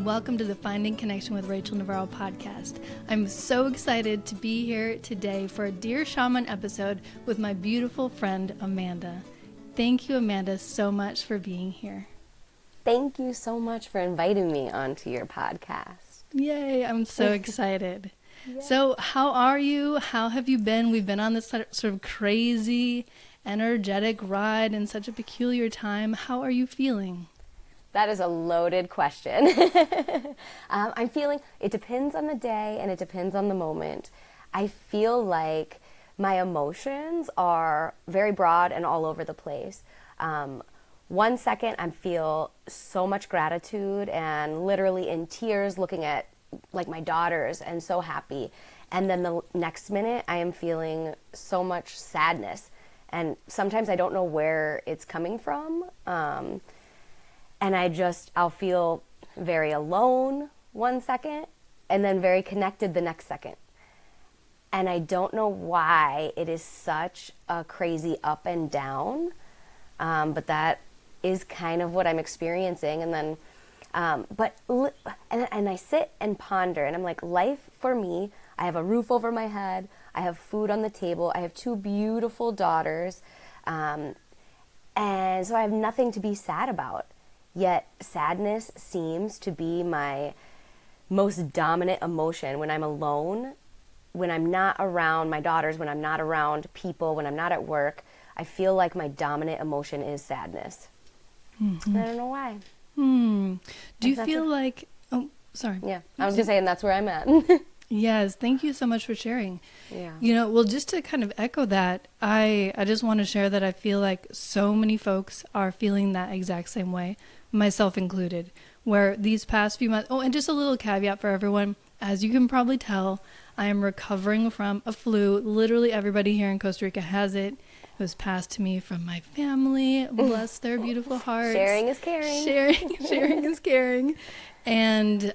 and welcome to the Finding Connection with Rachel Navaro podcast. I'm so excited to be here today for a Dear Shaman episode with my beautiful friend, Amanda. Thank you, Amanda, so much for being here. Thank you so much for inviting me onto your podcast. Yay, I'm so excited. Yeah. So how are you? How have you been? We've been on this sort of crazy, energetic ride in such a peculiar time. How are you feeling? That is a loaded question. I'm feeling, it depends on the day and it depends on the moment. I feel like my emotions are very broad and all over the place. 1 second I feel so much gratitude and literally in tears looking at like my daughters and so happy. And then the next minute I am feeling so much sadness. And sometimes I don't know where it's coming from. And I'll feel very alone 1 second and then very connected the next second. And I don't know why it is such a crazy up and down, but that is kind of what I'm experiencing. And then, and I sit and ponder and I'm like, life for me, I have a roof over my head. I have food on the table. I have 2 beautiful daughters. And so I have nothing to be sad about. Yet sadness seems to be my most dominant emotion when I'm alone, when I'm not around my daughters, when I'm not around people, when I'm not at work. I feel like my dominant emotion is sadness. Mm-hmm. I don't know why. Do you feel like... Oh, sorry. Yeah, I was just saying that's where I'm at. Yes, thank you so much for sharing. Yeah. You know, well, just to kind of echo that, I just want to share that I feel like so many folks are feeling that exact same way, myself included, where these past few months, and just a little caveat for everyone, as you can probably tell, I am recovering from a flu. Literally everybody here in Costa Rica has it. It was passed to me from my family. Bless their beautiful hearts. Sharing is caring. Sharing is caring. And,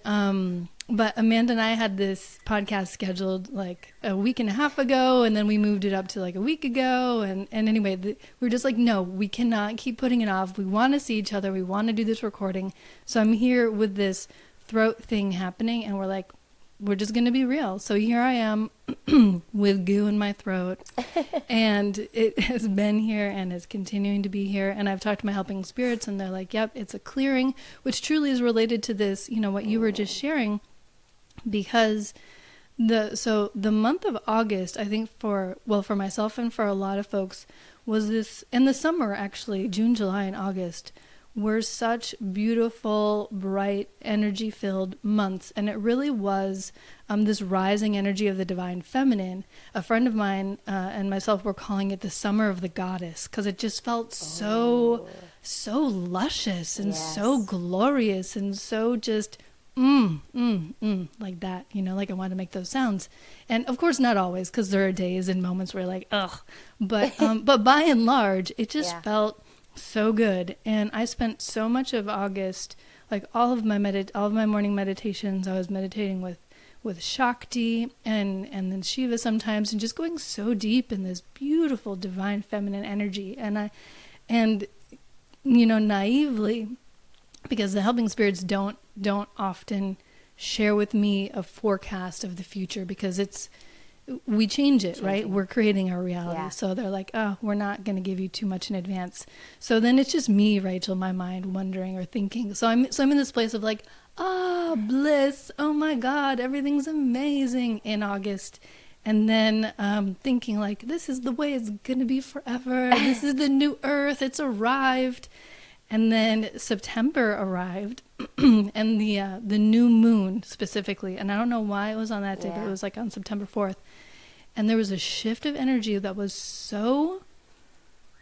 but Amanda and I had this podcast scheduled like a week and a half ago, and then we moved it up to like a week ago. And anyway, we were just like, no, we cannot keep putting it off. We want to see each other. We want to do this recording. So I'm here with this throat thing happening, and we're like, we're just going to be real. So here I am with goo in my throat, and it has been here and is continuing to be here. And I've talked to my helping spirits, and they're like, yep, it's a clearing, which truly is related to this, you know, what you were just sharing. Because the month of August, I think for myself and for a lot of folks, was this, in the summer actually, June, July, and August, were such beautiful, bright, energy-filled months. And it really was this rising energy of the divine feminine. A friend of mine and myself were calling it the summer of the goddess, because it just felt so luscious and so glorious and so just... like that, you know, like I want to make those sounds. And of course not always, because there are days and moments where you're like, ugh, but by and large it just felt so good. And I spent so much of August, like all of my morning meditations, I was meditating with Shakti and then Shiva sometimes, and just going so deep in this beautiful divine feminine energy. And you know, naively, because the helping spirits don't often share with me a forecast of the future, because we change it, right? We're creating our reality. Yeah. So they're like, oh, we're not going to give you too much in advance. So then it's just me, Rachel, my mind wondering or thinking. So I'm in this place of like, bliss. Oh my God, everything's amazing in August. And then thinking like, this is the way it's going to be forever. This is the new earth. It's arrived. And then September arrived, and the new moon specifically, and I don't know why it was on that day, but it was like on September 4th, and there was a shift of energy that was so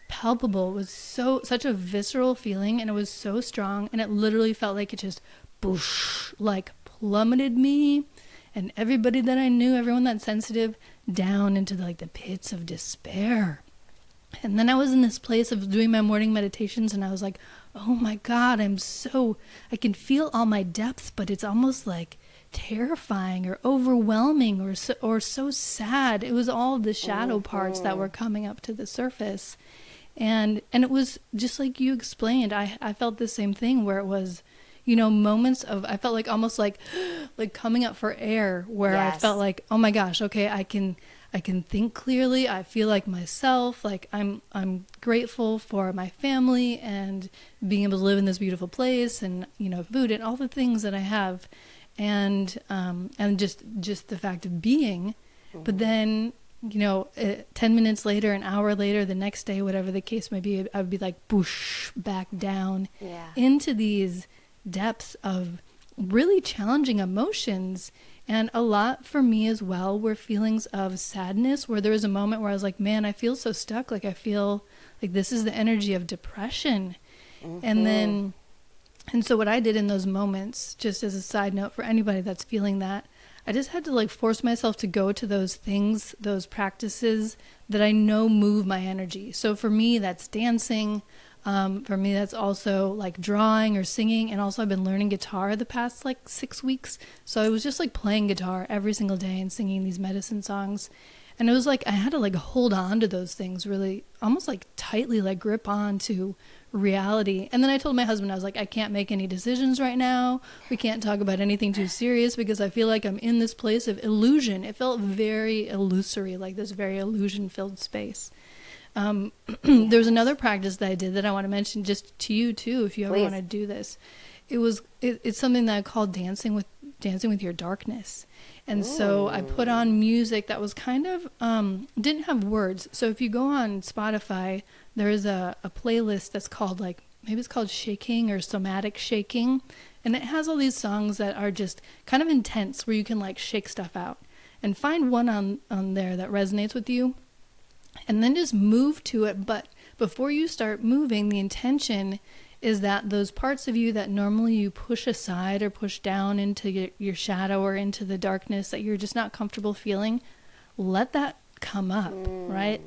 palpable. It was such a visceral feeling, and it was so strong, and it literally felt like it just boosh, like plummeted me and everybody that I knew, everyone that's sensitive, down into the pits of despair. And then I was in this place of doing my morning meditations, and I was like, oh my God, I can feel all my depth, but it's almost like terrifying or overwhelming or so sad. It was all the shadow parts that were coming up to the surface. And it was just like you explained, I felt the same thing, where it was, moments of, I felt like almost like coming up for air, where I felt like, oh my gosh, okay, I can think clearly. I feel like myself, like I'm grateful for my family and being able to live in this beautiful place, and food and all the things that I have, and just the fact of being. But then 10 minutes later, an hour later, the next day, whatever the case may be, I would be like boosh, back down into these depths of really challenging emotions. And a lot for me as well were feelings of sadness, where there was a moment where I was like, man, I feel so stuck. Like, I feel like this is the energy of depression. And so what I did in those moments, just as a side note for anybody that's feeling that, I just had to like force myself to go to those things, those practices that I know move my energy. So for me, that's dancing. For me, that's also like drawing or singing. And also I've been learning guitar the past like 6 weeks. So I was just like playing guitar every single day and singing these medicine songs. And it was like I had to like hold on to those things, really almost like tightly, like grip on to reality. And then I told my husband, I was like, I can't make any decisions right now. We can't talk about anything too serious, because I feel like I'm in this place of illusion. It felt very illusory, like this very illusion-filled space. There's another practice that I did that I want to mention just to you too, if you ever want to do this. It's something that I call dancing with your darkness. And so I put on music that was kind of didn't have words. So if you go on Spotify, there is a playlist that's called maybe it's called Shaking or Somatic Shaking, and it has all these songs that are just kind of intense, where you can like shake stuff out. And find one on there that resonates with you, and then just move to it. But before you start moving, the intention is that those parts of you that normally you push aside or push down into your shadow or into the darkness that you're just not comfortable feeling, let that come up, right?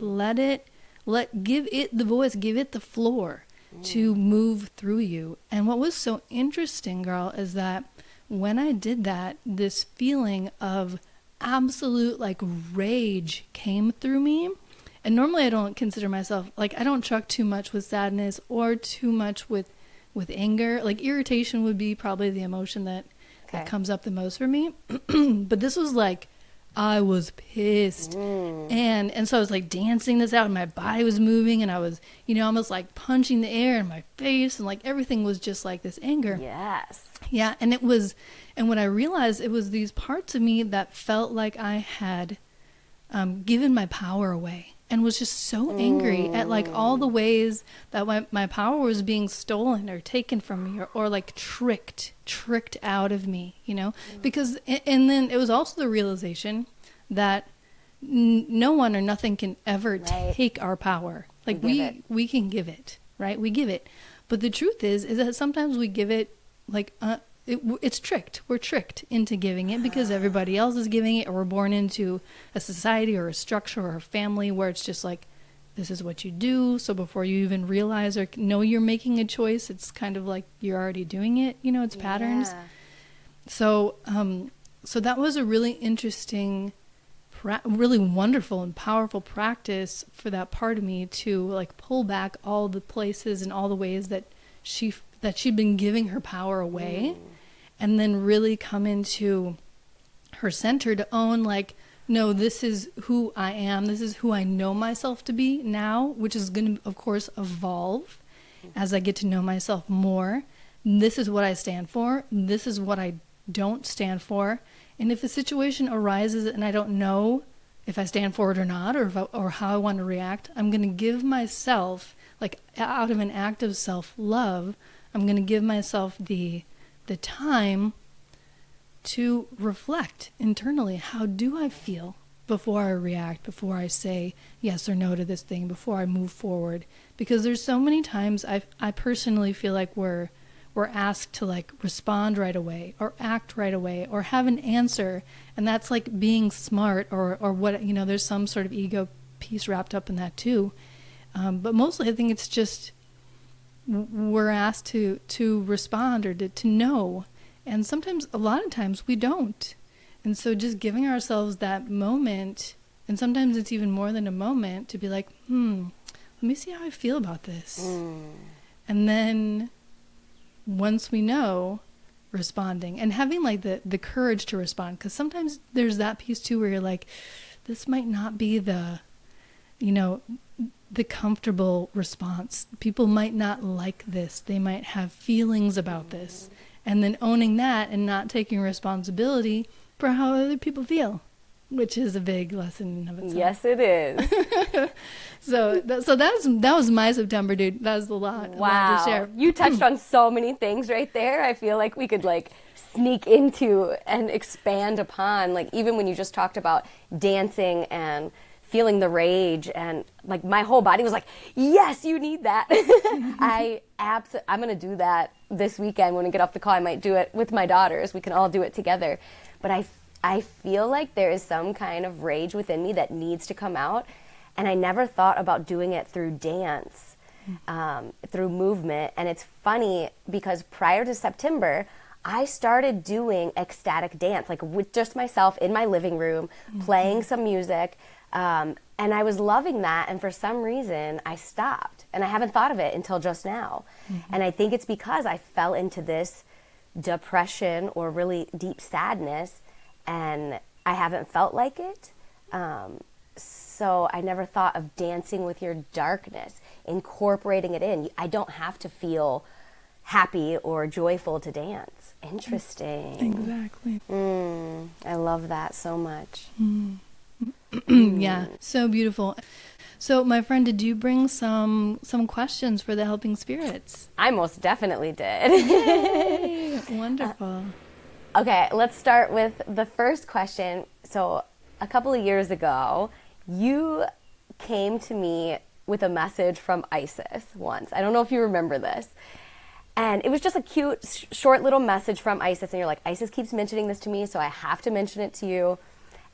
Give it the voice, give it the floor to move through you. And what was so interesting, girl, is that when I did that, this feeling of absolute like rage came through me. And normally I don't consider myself, like, I don't truck too much with sadness or too much with anger. Like, irritation would be probably the emotion that comes up the most for me. But this was like, I was pissed. And so I was like dancing this out, and my body was moving, and I was, almost like punching the air in my face, and like everything was just like this anger. Yes. Yeah. And when I realized it was these parts of me that felt like I had given my power away, and was just so angry at like all the ways that my power was being stolen or taken from me, or like tricked out of me, because, and then it was also the realization that no one or nothing can ever take our power. Like we can give it, right? We give it. But the truth is that sometimes we give it like, it's tricked. We're tricked into giving it because everybody else is giving it, or we're born into a society or a structure or a family where it's just like, this is what you do. So before you even realize or know you're making a choice, it's kind of like you're already doing it. It's patterns. Yeah. So that was a really interesting, really wonderful and powerful practice for that part of me to like pull back all the places and all the ways that she'd been giving her power away. And then really come into her center to own, like, no, this is who I am. This is who I know myself to be now, which is going to, of course, evolve as I get to know myself more. This is what I stand for. This is what I don't stand for. And if a situation arises and I don't know if I stand for it or not, or how I want to react, I'm going to give myself, like, out of an act of self-love, I'm going to give myself the time to reflect internally. How do I feel before I react, before I say yes or no to this thing, before I move forward? Because there's so many times I personally feel like we're asked to like respond right away or act right away or have an answer, and that's like being smart or what, there's some sort of ego piece wrapped up in that too. But mostly I think it's just we're asked to respond or to know, and sometimes, a lot of times, we don't. And so just giving ourselves that moment, and sometimes it's even more than a moment, to be like, let me see how I feel about this. And then once we know, responding and having like the courage to respond. Because sometimes there's that piece too where you're like, this might not be the, you know, the comfortable response. People might not like this. They might have feelings about this. And then owning that and not taking responsibility for how other people feel, which is a big lesson of itself. Yes, it is. So that was my September, dude. That was a lot. Wow. A lot to share. You touched on so many things right there. I feel like we could like sneak into and expand upon, like even when you just talked about dancing and feeling the rage, and like my whole body was like, yes, you need that. I'm going to do that this weekend when we get off the call. I might do it with my daughters. We can all do it together. But I feel like there is some kind of rage within me that needs to come out. And I never thought about doing it through dance, through movement. And it's funny because prior to September, I started doing ecstatic dance, like with just myself in my living room, playing some music. And I was loving that. And for some reason, I stopped. And I haven't thought of it until just now. And I think it's because I fell into this depression or really deep sadness, and I haven't felt like it. So I never thought of dancing with your darkness, incorporating it in. I don't have to feel happy or joyful to dance. Interesting. Exactly. I love that so much. Yeah, so beautiful. So, my friend, did you bring some questions for the Helping Spirits? I most definitely did. Yay! Wonderful. Okay, let's start with the first question. So, a couple of years ago, you came to me with a message from Isis once. I don't know if you remember this. And it was just a cute, short little message from Isis. And you're like, Isis keeps mentioning this to me, so I have to mention it to you.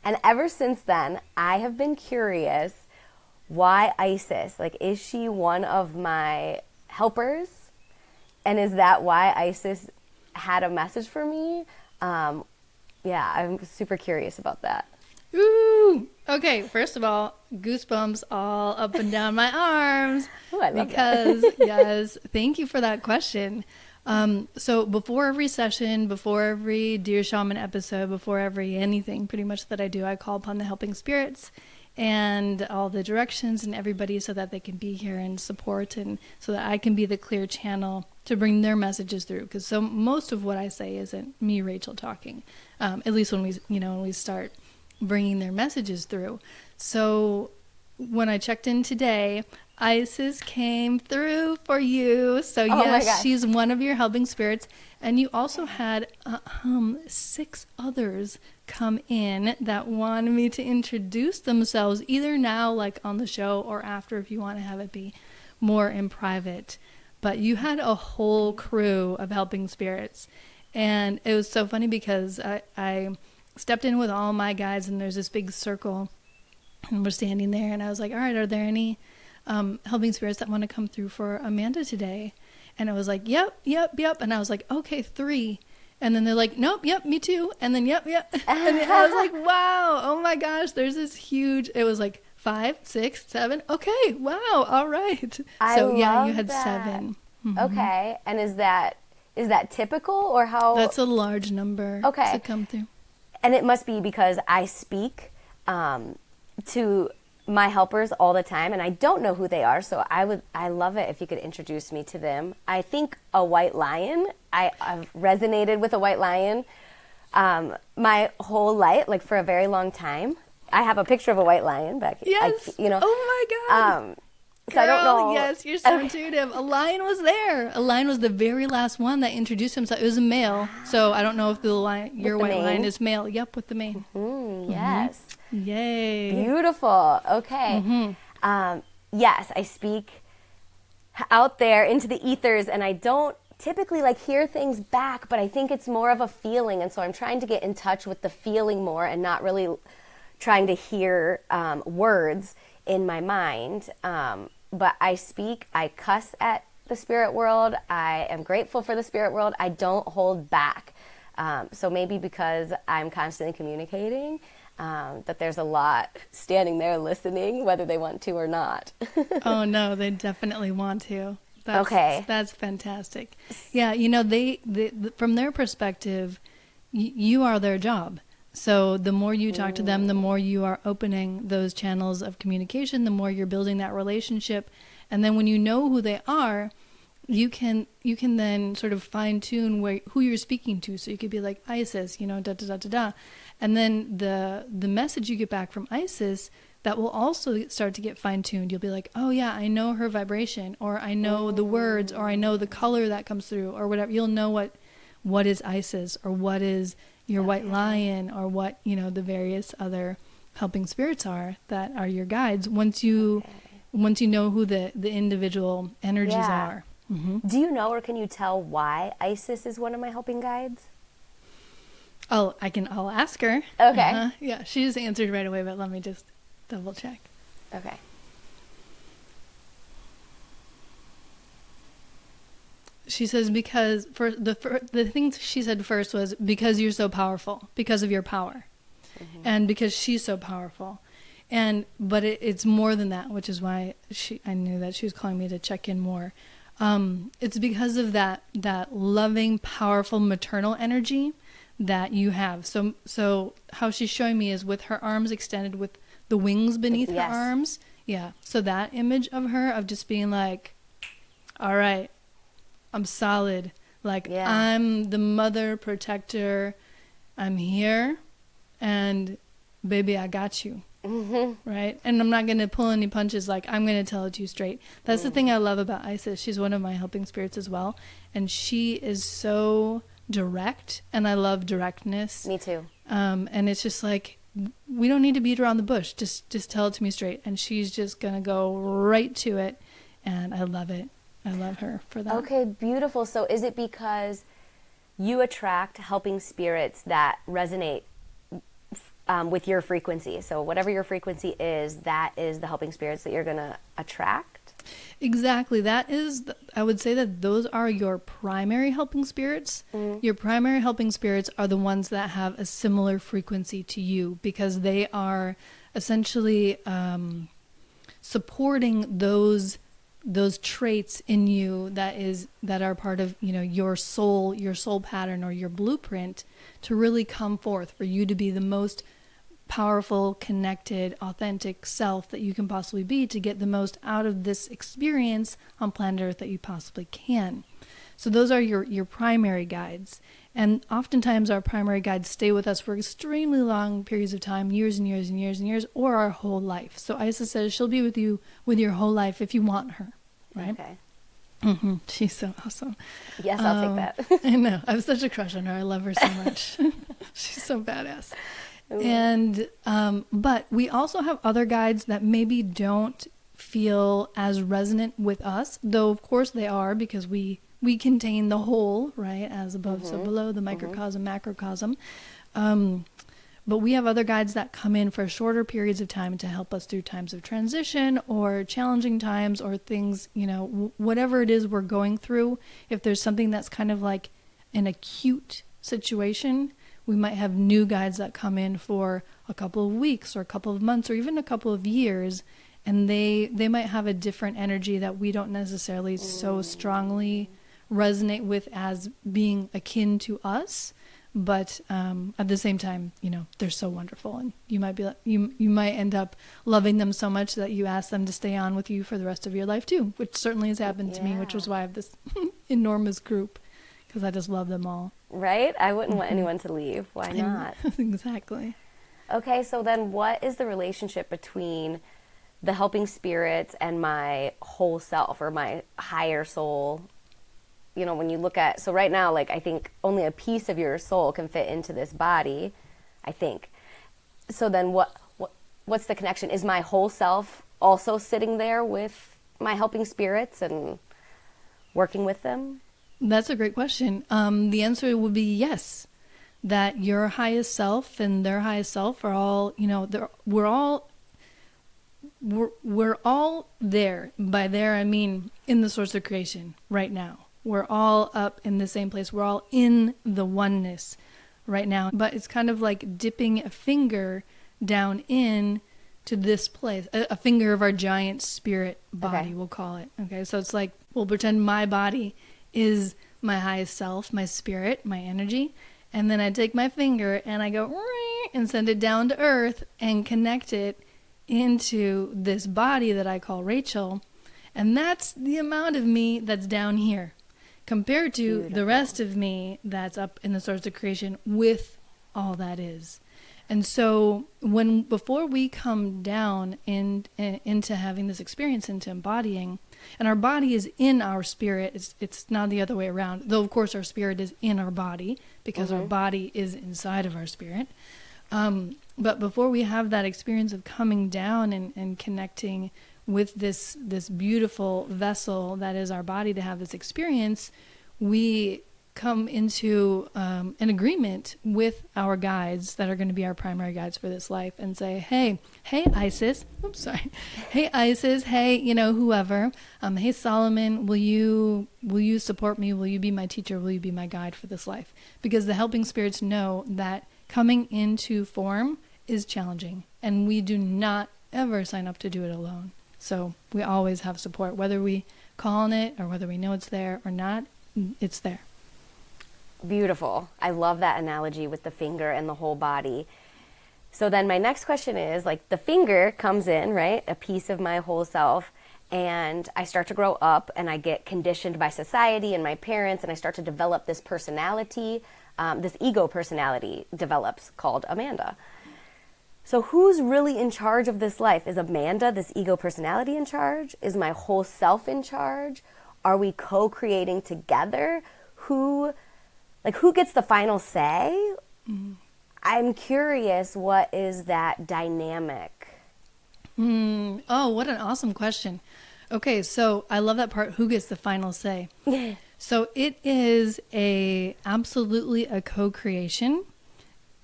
And ever since then, I have been curious, why Isis? Like, is she one of my helpers? And is that why Isis had a message for me? Yeah, I'm super curious about that. Ooh! Okay, first of all, goosebumps all up and down my arms. Ooh, I love because, that. yes, thank you for that question. So before every session, before every Dear Shaman episode, before every anything pretty much that I do, I call upon the Helping Spirits and all the directions and everybody so that they can be here and support, and so that I can be the clear channel to bring their messages through. Because so most of what I say isn't me, Rachel, talking, at least when we start bringing their messages through. So when I checked in today, Isis came through for you. So yes, she's one of your helping spirits. And you also had 6 others come in that wanted me to introduce themselves, either now, like on the show, or after, if you want to have it be more in private. But you had a whole crew of helping spirits. And it was so funny because I stepped in with all my guides, and there's this big circle, and we're standing there, and I was like, all right, are there any helping spirits that want to come through for Amanda today? And it was like, yep. And I was like, okay, 3. And then they're like, nope, yep, me too. And then, yep. And I was like, wow, oh my gosh, there's this huge, it was like 5, 6, 7. Okay, wow, all right. So yeah, you had that. 7. Mm-hmm. Okay, and is that typical, or how? That's a large number to come through. And it must be because I speak to my helpers all the time, and I don't know who they are, so I love it if you could introduce me to them. I think a white lion, I've resonated with a white lion my whole life, like for a very long time. I have a picture of a white lion back. Yes. Oh my God. So I don't know. Yes, you're so intuitive. A lion was there. A lion was the very last one that introduced himself. It was a male. So I don't know if your white lion is male. Yep, with the mane. Yes. Yay. Beautiful. Okay. Yes, I speak out there into the ethers, and I don't typically hear things back, but I think it's more of a feeling. And so I'm trying to get in touch with the feeling more and not really trying to hear words in my mind. But I speak, I cuss at the spirit world. I am grateful for the spirit world. I don't hold back. So maybe because I'm constantly communicating, that there's a lot standing there listening, whether they want to or not. Oh no, they definitely want to. That's fantastic. Yeah, they from their perspective, you are their job. So the more you talk to them, the more you are opening those channels of communication, the more you're building that relationship. And then when you know who they are, you can then sort of fine tune who you're speaking to. So you could be like, Isis, da da da da da. And then the message you get back from Isis, that will also start to get fine tuned. You'll be like, oh yeah, I know her vibration, or I know the words, or I know the color that comes through, or whatever. You'll know what is Isis, or what is your white lion, or what, the various other helping spirits are that are your guides once you know who the individual energies are. Mm-hmm. Do you know, or can you tell why Isis is one of my helping guides? Oh, I'll ask her. Okay. Yeah, she just answered right away, but let me just double check. Okay. She says because the thing she said first was because you're so powerful, because of your power, and because she's so powerful, but it's more than that, which is why I knew that she was calling me to check in more. It's because of that loving, powerful maternal energy that you have. So how she's showing me is with her arms extended, with the wings beneath her arms. Yeah. So that image of her, of just being like, all right, I'm solid. Like, I'm the mother protector. I'm here. And baby, I got you. Mm-hmm. Right? And I'm not going to pull any punches. Like, I'm going to tell it to you straight. That's the thing I love about Isis. She's one of my helping spirits as well. And she is so direct. And I love directness. Me too. And it's just like, we don't need to beat around the bush. Just tell it to me straight. And she's just going to go right to it. And I love it. I love her for that. Okay, beautiful. So is it because you attract helping spirits that resonate with your frequency? So whatever your frequency is, that is the helping spirits that you're going to attract? Exactly. That is, I would say that those are your primary helping spirits. Mm-hmm. Your primary helping spirits are the ones that have a similar frequency to you, because they are essentially supporting those traits in you that are part of, your soul pattern or your blueprint, to really come forth, for you to be the most powerful, connected, authentic self that you can possibly be, to get the most out of this experience on planet Earth that you possibly can. So those are your primary guides. And oftentimes our primary guides stay with us for extremely long periods of time, years and years and years and years, or our whole life. So Isis says she'll be with you with your whole life if you want her, right? Okay. Mm-hmm. She's so awesome. Yes, I'll take that. I know. I have such a crush on her. I love her so much. She's so badass. Ooh. And but we also have other guides that maybe don't feel as resonant with us, though of course they are, because we contain the whole, right? As above, so below, the microcosm, macrocosm. But we have other guides that come in for shorter periods of time to help us through times of transition or challenging times or things, whatever it is we're going through. If there's something that's kind of like an acute situation, we might have new guides that come in for a couple of weeks or a couple of months or even a couple of years. And they might have a different energy that we don't necessarily so strongly resonate with as being akin to us, but at the same time, they're so wonderful, and you might be you might end up loving them so much that you ask them to stay on with you for the rest of your life too, which certainly has happened to me, which was why I have this enormous group, because I just love them all. Right? I wouldn't want anyone to leave. Why not? Exactly. Okay, so then what is the relationship between the helping spirits and my whole self, or my higher soul? When you look at, so right now, like, I think only a piece of your soul can fit into this body, I think. So then what's the connection? Is my whole self also sitting there with my helping spirits and working with them? That's a great question. The answer would be yes, that your highest self and their highest self are all, we're all there. By there, I mean in the source of creation right now. We're all up in the same place. We're all in the oneness right now. But it's kind of like dipping a finger down in to this place, a finger of our giant spirit body, we'll call it. Okay, so it's like we'll pretend my body is my highest self, my spirit, my energy. And then I take my finger and I go and send it down to earth and connect it into this body that I call Rachel. And that's the amount of me that's down here compared to Beautiful. the rest of me that's up in the source of creation with all that is. And so before we come down into having this experience, into embodying, and our body is in our spirit, it's not the other way around, though of course our spirit is in our body because our body is inside of our spirit. But before we have that experience of coming down and connecting with this beautiful vessel that is our body to have this experience, we come into an agreement with our guides that are going to be our primary guides for this life and say, hey Isis, hey Isis, hey, whoever, hey Solomon, will you support me? Will you be my teacher? Will you be my guide for this life? Because the helping spirits know that coming into form is challenging, and we do not ever sign up to do it alone. So we always have support, whether we call on it or whether we know it's there or not, it's there. Beautiful. I love that analogy with the finger and the whole body. So then my next question is, like, the finger comes in, right? A piece of my whole self. And I start to grow up and I get conditioned by society and my parents, and I start to develop this personality, this ego personality develops called Amanda. So who's really in charge of this life? Is Amanda, this ego personality, in charge? Is my whole self in charge? Are we co-creating together? Who gets the final say? Mm. I'm curious, what is that dynamic? Oh, what an awesome question. Okay, so I love that part, who gets the final say? So it is absolutely a co-creation,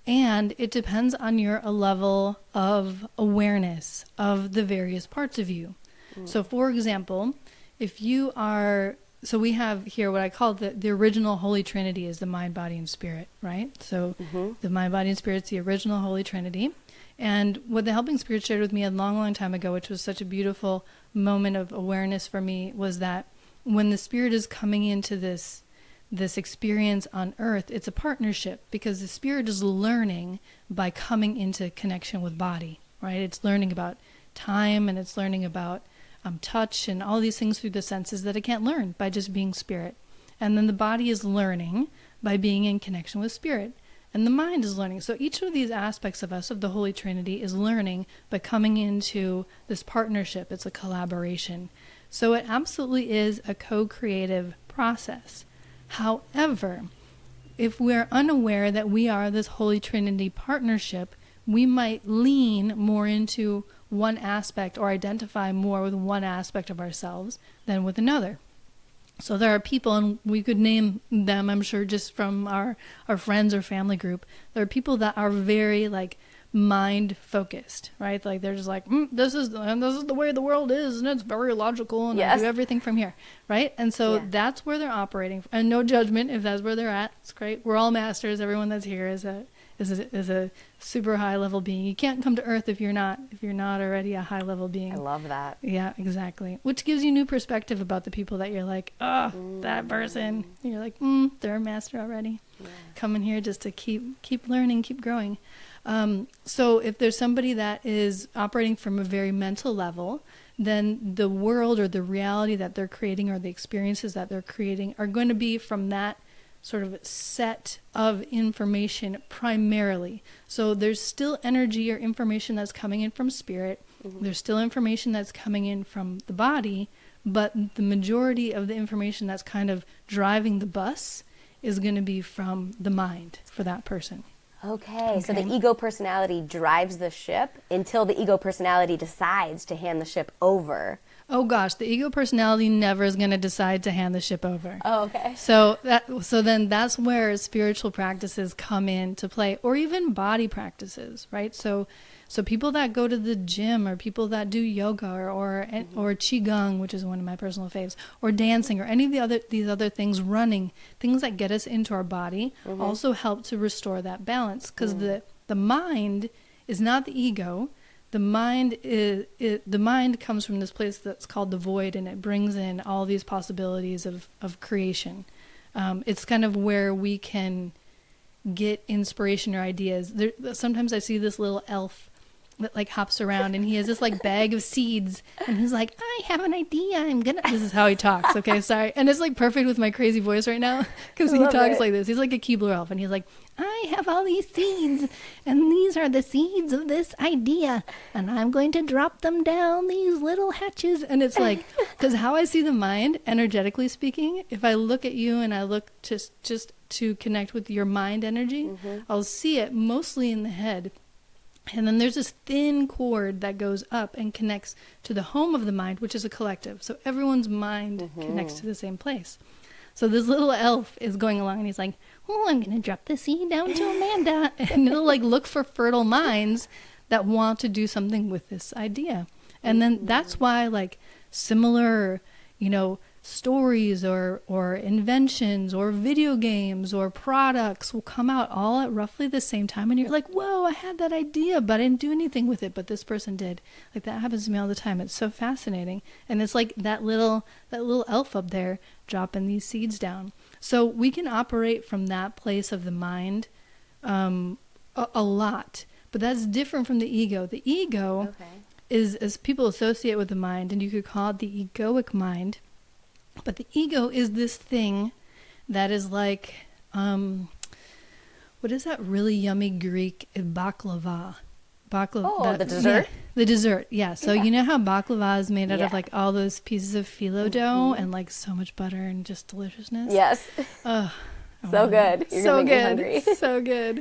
and it depends on your level of awareness of the various parts of you. So for example, if you are... So we have here what I call the original Holy Trinity is the mind, body, and spirit, right? So the mind, body, and spirit is the original Holy Trinity. And what the helping spirit shared with me a long, long time ago, which was such a beautiful moment of awareness for me, was that when the spirit is coming into this experience on earth, it's a partnership, because the spirit is learning by coming into connection with body, right? It's learning about time, and it's learning about touch and all these things through the senses that it can't learn by just being spirit. And then the body is learning by being in connection with spirit. And the mind is learning. So each of these aspects of us, of the Holy Trinity, is learning by coming into this partnership. It's a collaboration. So it absolutely is a co-creative process. However, if we're unaware that we are this Holy Trinity partnership, we might lean more into one aspect or identify more with one aspect of ourselves than with another. So there are people, and we could name them, I'm sure, just from our friends or family group. There are people that are very mind focused, right? Like they're just like, this is the way the world is, and it's very logical, and I do everything from here, right? And so that's where they're operating. And no judgment if that's where they're at. It's great. We're all masters. Everyone that's here is a super high level being. You can't come to earth if you're not already a high level being. I love that. Yeah, exactly. Which gives you new perspective about the people that you're like, that person. And you're like, they're a master already. Yeah. Coming here just to keep learning, keep growing. So if there's somebody that is operating from a very mental level, then the world or the reality that they're creating or the experiences that they're creating are going to be from that sort of set of information primarily. So there's still energy or information that's coming in from spirit. There's still information that's coming in from the body, but the majority of the information that's kind of driving the bus is going to be from the mind for that person. Okay, so the ego personality drives the ship until the ego personality decides to hand the ship over. Oh gosh, the ego personality never is going to decide to hand the ship over. Oh, okay. So then that's where spiritual practices come into play, or even body practices, right? So people that go to the gym, or people that do yoga, or qigong, which is one of my personal faves, or dancing, or any of these other things, running, things that get us into our body, also help to restore that balance, because the mind is not the ego. the mind comes from this place that's called the void, and it brings in all these possibilities of creation. It's kind of where we can get inspiration or ideas. Sometimes I see this little elf that like hops around, and he has this like bag of seeds, and he's like, I have an idea, this is how he talks, okay, sorry, and it's like perfect with my crazy voice right now, because he talks like this. He's like a Keebler elf, and he's like, I have all these seeds, and these are the seeds of this idea, and I'm going to drop them down these little hatches. And it's like, because how I see the mind, energetically speaking, if I look at you and I look just to connect with your mind energy, I'll see it mostly in the head. And then there's this thin cord that goes up and connects to the home of the mind, which is a collective. So everyone's mind connects to the same place. So this little elf is going along, and he's like, oh, I'm going to drop the seed down to Amanda. And it'll like look for fertile minds that want to do something with this idea. And then that's why like similar, stories or inventions or video games or products will come out all at roughly the same time, and you're like, whoa, I had that idea, but I didn't do anything with it, but this person did. Like, that happens to me all the time. It's so fascinating. And it's like that little elf up there dropping these seeds down. So we can operate from that place of the mind a lot, but that's different from the ego. The ego is, as people associate with the mind, and you could call it the egoic mind. But the ego is this thing that is like, what is that really yummy Greek baklava? The dessert? Yeah, the dessert, yeah. So you know how baklava is made out of like all those pieces of phyllo dough and like so much butter and just deliciousness? Yes. So good. You're so gonna make me hungry. So good.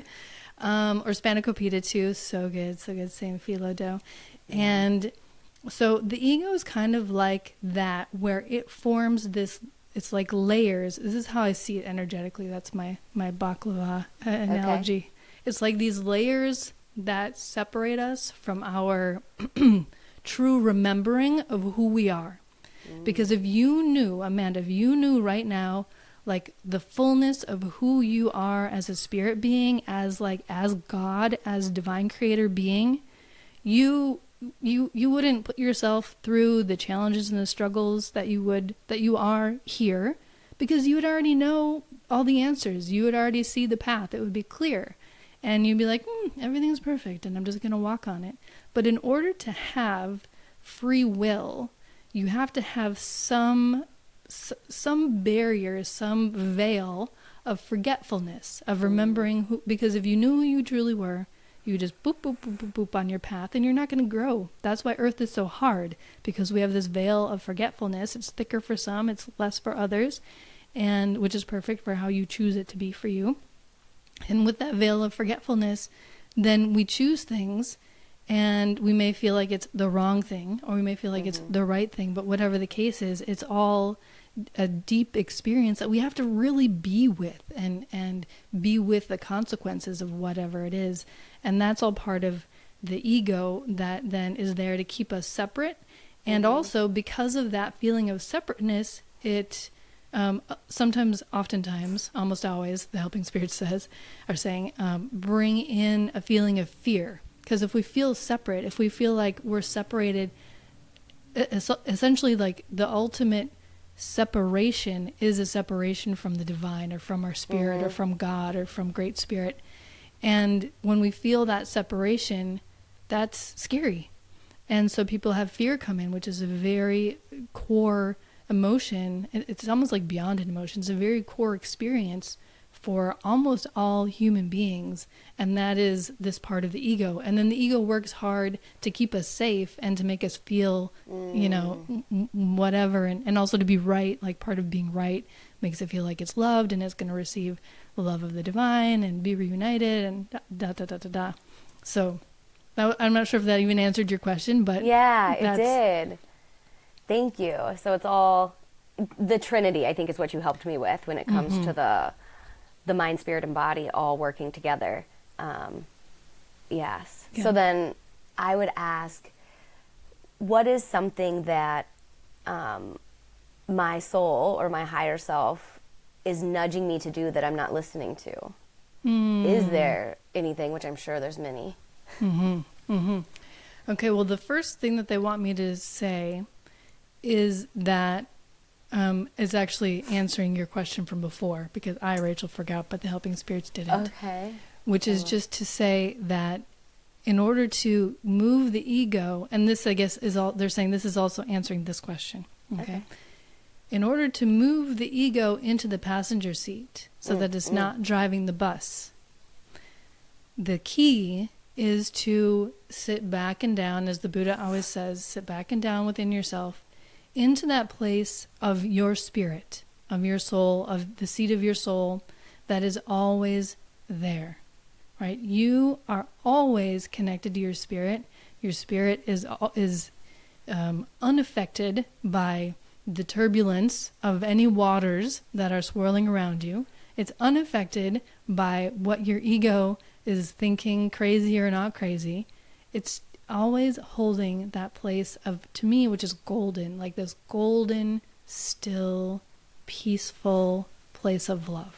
Or spanakopita too, so good, same phyllo dough. And so the ego is kind of like that, where it forms this, it's like layers. This is how I see it energetically. That's my baklava analogy. Okay. It's like these layers that separate us from our true remembering of who we are. Because if you knew, Amanda, right now, like the fullness of who you are as a spirit being, as God, as divine creator being, you wouldn't put yourself through the challenges and the struggles that you are here, because you would already know all the answers. You would already see the path. It would be clear. And you'd be like, everything's perfect, and I'm just going to walk on it. But in order to have free will, you have to have some barrier, some veil of forgetfulness, of remembering because if you knew who you truly were, you just boop, boop, boop, boop, boop on your path, and you're not going to grow. That's why Earth is so hard, because we have this veil of forgetfulness. It's thicker for some, it's less for others, and which is perfect for how you choose it to be for you. And with that veil of forgetfulness, then we choose things, and we may feel like it's the wrong thing, or we may feel like it's the right thing, but whatever the case is, it's all a deep experience that we have to really be with and be with the consequences of whatever it is. And that's all part of the ego that then is there to keep us separate. And also, because of that feeling of separateness, it sometimes, oftentimes, almost always, the helping spirits are saying, bring in a feeling of fear. Because if we feel separate, if we feel like we're separated, essentially like the ultimate separation is a separation from the divine, or from our spirit, or from God, or from Great Spirit. And when we feel that separation, that's scary. And so people have fear come in, which is a very core emotion. It's almost like beyond an emotion. It's a very core experience for almost all human beings, and that is this part of the ego. And then the ego works hard to keep us safe and to make us feel, whatever, and also to be right. Like, part of being right makes it feel like it's loved and it's going to receive the love of the divine and be reunited and da da da da da. So I'm not sure if that even answered your question, but yeah, it did. Thank you. So it's all the Trinity, I think, is what you helped me with when it comes to the mind, spirit, and body all working together. Yes. Yeah. So then I would ask, what is something that my soul or my higher self is nudging me to do that I'm not listening to? Is there anything, which I'm sure there's many? Okay, well, the first thing that they want me to say is that is actually answering your question from before, because I, Rachel, forgot, but the helping spirits didn't. Okay. Which is just to say that in order to move the ego, and this, I guess, is all they're saying, this is also answering this question. Okay. In order to move the ego into the passenger seat so that it's not driving the bus, the key is to sit back and down, as the Buddha always says, sit back and down within yourself, into that place of your spirit, of your soul, of the seat of your soul that is always there, right? You are always connected to your spirit. Your spirit is unaffected by the turbulence of any waters that are swirling around you. It's unaffected by what your ego is thinking, crazy or not crazy. It's always holding that place of, to me, which is golden, like this golden, still, peaceful place of love.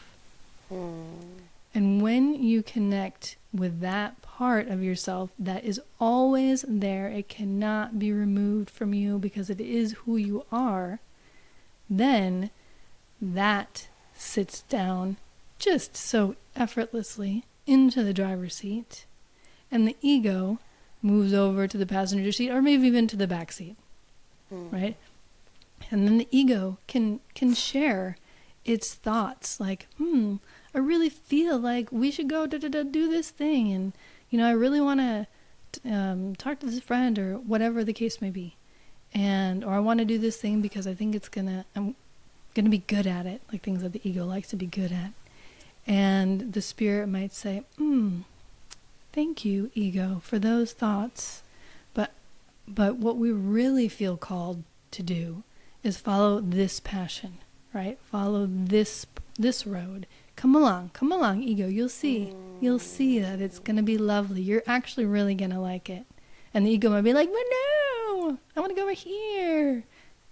And when you connect with that part of yourself that is always there, it cannot be removed from you because it is who you are, then that sits down just so effortlessly into the driver's seat, and the ego moves over to the passenger seat, or maybe even to the back seat, right? And then the ego can share its thoughts, like, I really feel like we should go do this thing, and I really want to talk to this friend, or whatever the case may be, or I want to do this thing because I think I'm gonna be good at it, like things that the ego likes to be good at. And the spirit might say, thank you, ego, for those thoughts. But what we really feel called to do is follow this passion, right? Follow this road. Come along, ego. You'll see that it's going to be lovely. You're actually really going to like it. And the ego might be like, but no, I want to go over here.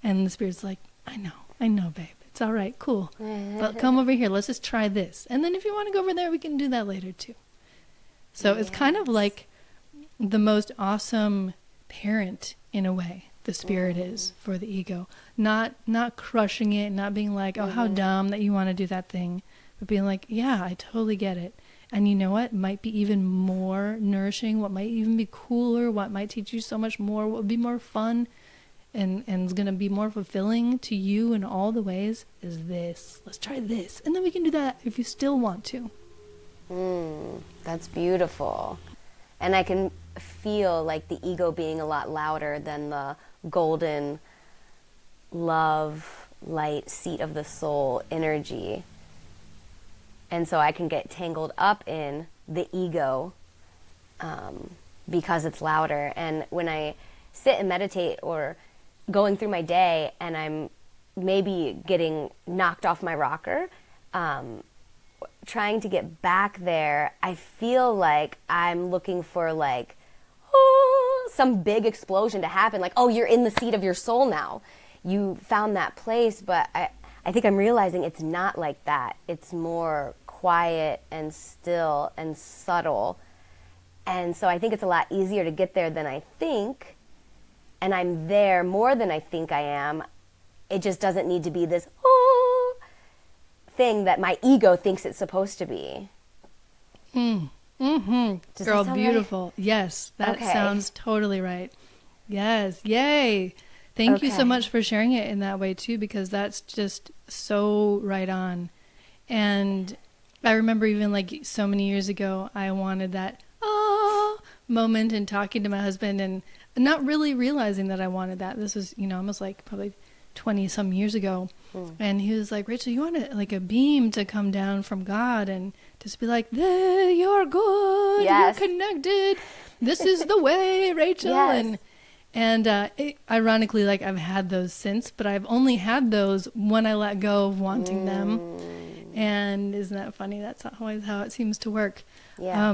And the spirit's like, I know, babe. It's all right, cool. But come over here. Let's just try this. And then if you want to go over there, we can do that later too. So it's kind of like the most awesome parent, in a way, the spirit is for the ego. Not crushing it, not being like, oh, how dumb that you want to do that thing. But being like, yeah, I totally get it. And you know what? Might be even more nourishing. What might even be cooler. What might teach you so much more. What would be more fun. And is going to be more fulfilling to you in all the ways is this. Let's try this. And then we can do that if you still want to. That's beautiful. And I can feel like the ego being a lot louder than the golden love, light, seat of the soul energy. And so I can get tangled up in the ego because it's louder. And when I sit and meditate or going through my day and I'm maybe getting knocked off my rocker, trying to get back there, I feel like I'm looking for some big explosion to happen. Like, oh, you're in the seat of your soul now. You found that place. But I think I'm realizing it's not like that. It's more quiet and still and subtle. And so I think it's a lot easier to get there than I think. And I'm there more than I think I am. It just doesn't need to be this thing that my ego thinks it's supposed to be. Girl, beautiful. Right? Yes, that sounds totally right. Yes, yay. Thank you so much for sharing it in that way too, because that's just so right on. And I remember even like so many years ago, I wanted that moment and talking to my husband and not really realizing that I wanted that. This was, almost like probably 20 some years ago. And he was like, Rachel, you want like a beam to come down from God and just be like, you're good. Yes. You're connected. This is the way, Rachel. Yes. And ironically, like I've had those since, but I've only had those when I let go of wanting them. And isn't that funny? That's always how it seems to work. Yeah.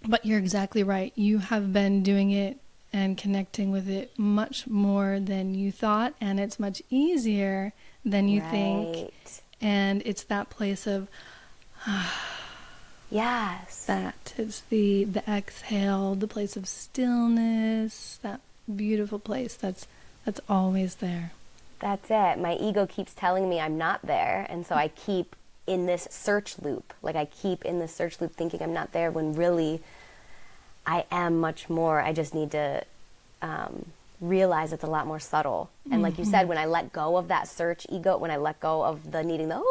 But you're exactly right. You have been doing it and connecting with it much more than you thought, and it's much easier than you think. And it's that place of Yes. That is the exhale, the place of stillness, that beautiful place that's always there. That's it. My ego keeps telling me I'm not there, and so I keep in this search loop. Like, I keep in this search loop thinking I'm not there when really I am much more. I just need to realize it's a lot more subtle. And like you said, when I let go of that search ego, when I let go of the needing the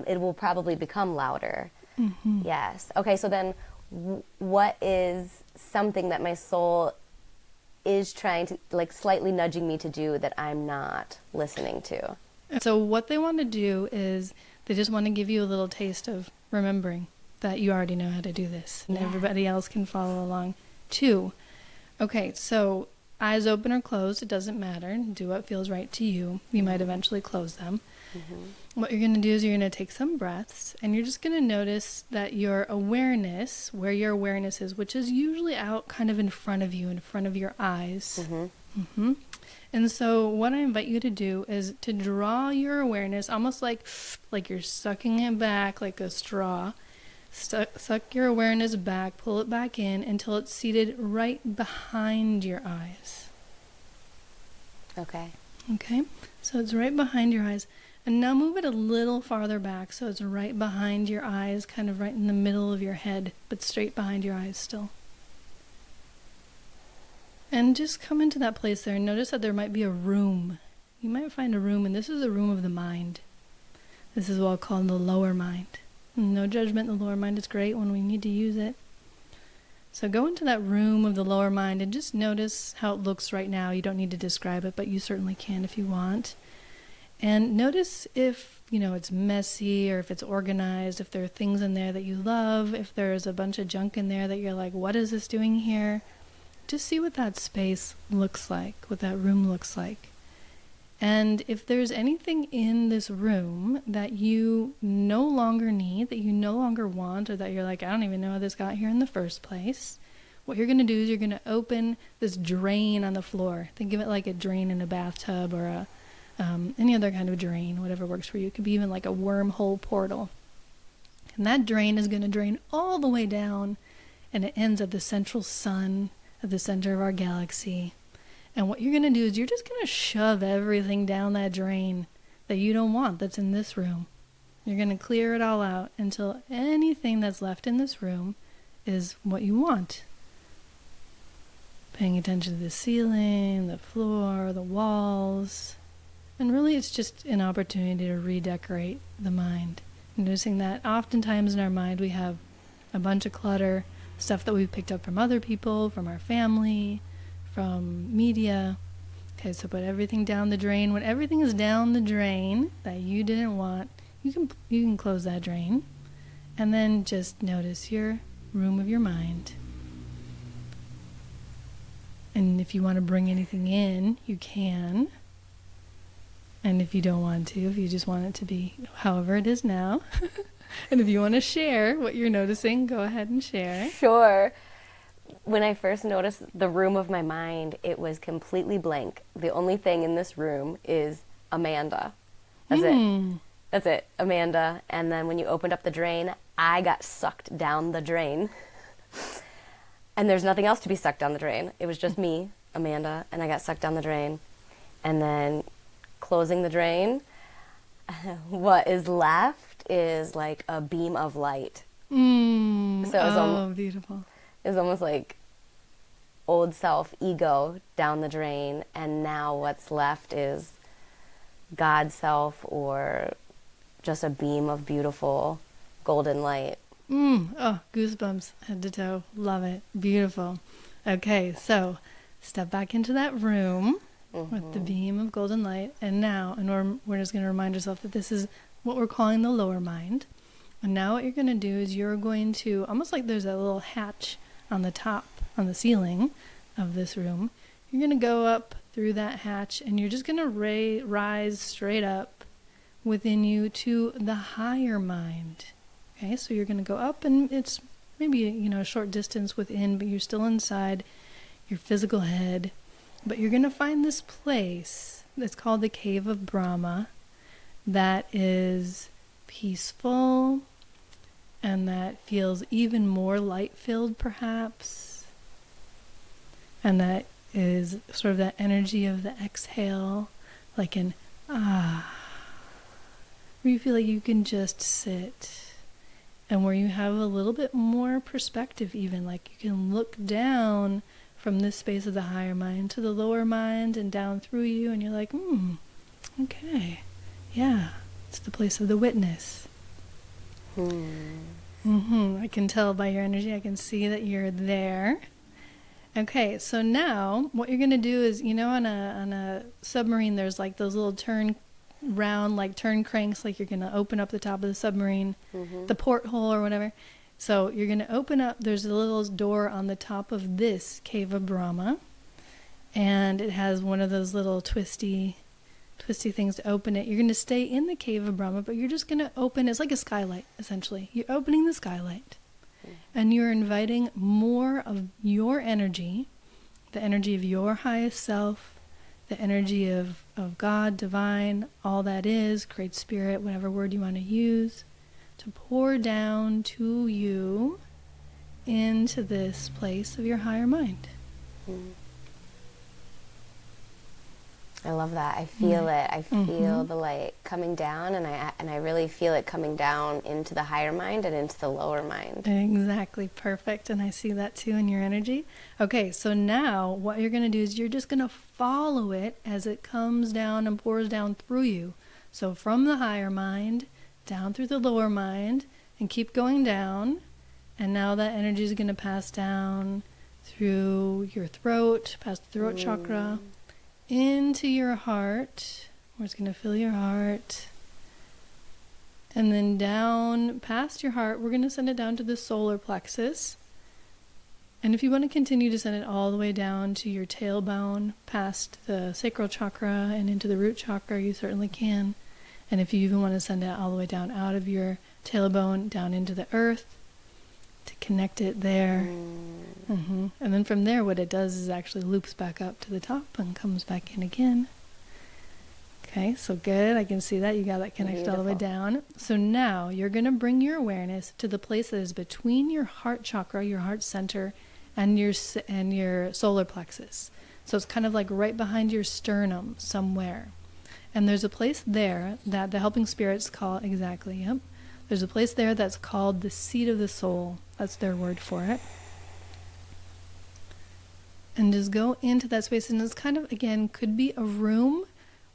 it will probably become louder. Yes. Okay, so then what is something that my soul is trying to, like, slightly nudging me to do that I'm not listening to? So what they want to do is they just want to give you a little taste of remembering that you already know how to do this, and everybody else can follow along too. Okay, so eyes open or closed, it doesn't matter. Do what feels right to you. You might eventually close them. What you're going to do is you're going to take some breaths, and you're just going to notice that your awareness, where your awareness is, which is usually out kind of in front of you, in front of your eyes. And so what I invite you to do is to draw your awareness almost like you're sucking it back like a straw. Suck your awareness back, pull it back in until it's seated right behind your eyes. Okay. Okay, so it's right behind your eyes. And now move it a little farther back so it's right behind your eyes, kind of right in the middle of your head, but straight behind your eyes still. And just come into that place there and notice that there might be a room. You might find a room, and this is a room of the mind. This is what I'll call the lower mind. No judgment, the lower mind is great when we need to use it. So go into that room of the lower mind and just notice how it looks right now. You don't need to describe it, but you certainly can if you want. And notice if, it's messy or if it's organized, if there are things in there that you love, if there's a bunch of junk in there that you're like, what is this doing here? Just see what that space looks like, what that room looks like. And if there's anything in this room that you no longer need, that you no longer want, or that you're like, I don't even know how this got here in the first place, what you're going to do is you're going to open this drain on the floor. Think of it like a drain in a bathtub or any other kind of drain, whatever works for you. It could be even like a wormhole portal. And that drain is going to drain all the way down, and it ends at the central sun, at the center of our galaxy. And what you're going to do is you're just going to shove everything down that drain that you don't want that's in this room. You're going to clear it all out until anything that's left in this room is what you want. Paying attention to the ceiling, the floor, the walls. And really it's just an opportunity to redecorate the mind. Noticing that oftentimes in our mind we have a bunch of clutter, stuff that we've picked up from other people, from our family, from media. Okay, so put everything down the drain. When everything is down the drain that you didn't want, you can close that drain. And then just notice your room of your mind. And if you want to bring anything in, you can. And if you don't want to, if you just want it to be however it is now, and if you want to share what you're noticing, go ahead and share. Sure. When I first noticed the room of my mind, it was completely blank. The only thing in this room is Amanda. That's it. That's it, Amanda. And then when you opened up the drain, I got sucked down the drain. And there's nothing else to be sucked down the drain. It was just me, Amanda, and I got sucked down the drain. And then closing the drain, what is left is like a beam of light. So it was beautiful. It was almost like old self ego down the drain, and now what's left is God self, or just a beam of beautiful golden light. Goosebumps head to toe. Love it. Beautiful. Okay, so step back into that room with the beam of golden light, and now, we're just going to remind ourselves that this is what we're calling the lower mind. And now what you're going to do is you're going to, almost like there's a little hatch on the top, on the ceiling of this room, you're going to go up through that hatch, and you're just going to rise straight up within you to the higher mind. Okay, so you're going to go up, and it's maybe, a short distance within, but you're still inside your physical head. But you're going to find this place that's called the Cave of Brahma that is peaceful, and that feels even more light-filled perhaps. And that is sort of that energy of the exhale, like an ah, where you feel like you can just sit, and where you have a little bit more perspective, even like you can look down from this space of the higher mind to the lower mind and down through you, and you're like, okay, yeah, it's the place of the witness. I can tell by your energy, I can see that you're there. Okay, so now what you're going to do is, you know, on a submarine, there's like those little turn cranks, like you're going to open up the top of the submarine, the porthole or whatever. So you're going to open up, there's a little door on the top of this cave of Brahma, and it has one of those little twisty things to open it. You're going to stay in the cave of Brahma, but you're just going to open, it's like a skylight, essentially. You're opening the skylight, and you're inviting more of your energy, the energy of your highest self, the energy of God, divine, all that is, great spirit, whatever word you want to use, to pour down to you into this place of your higher mind. I love that. I feel it. I feel the light coming down, and I really feel it coming down into the higher mind and into the lower mind. Exactly. Perfect. And I see that too in your energy. Okay, so now what you're going to do is you're just going to follow it as it comes down and pours down through you. So from the higher mind down through the lower mind, and keep going down. And now that energy is going to pass down through your throat, past the throat chakra, into your heart, where it's going to fill your heart. And then down past your heart, we're going to send it down to the solar plexus. And if you want to continue to send it all the way down to your tailbone, past the sacral chakra and into the root chakra, you certainly can. And if you even want to send it all the way down out of your tailbone, down into the earth, to connect it there. And then from there, what it does is actually loops back up to the top and comes back in again. Okay, so good. I can see that. You got that connected all the way down. So now you're going to bring your awareness to the place that is between your heart chakra, your heart center, and your solar plexus. So it's kind of like right behind your sternum somewhere. And there's a place there that the helping spirits call, there's a place there that's called the seat of the soul. That's their word for it. And just go into that space, and it's kind of, again, could be a room,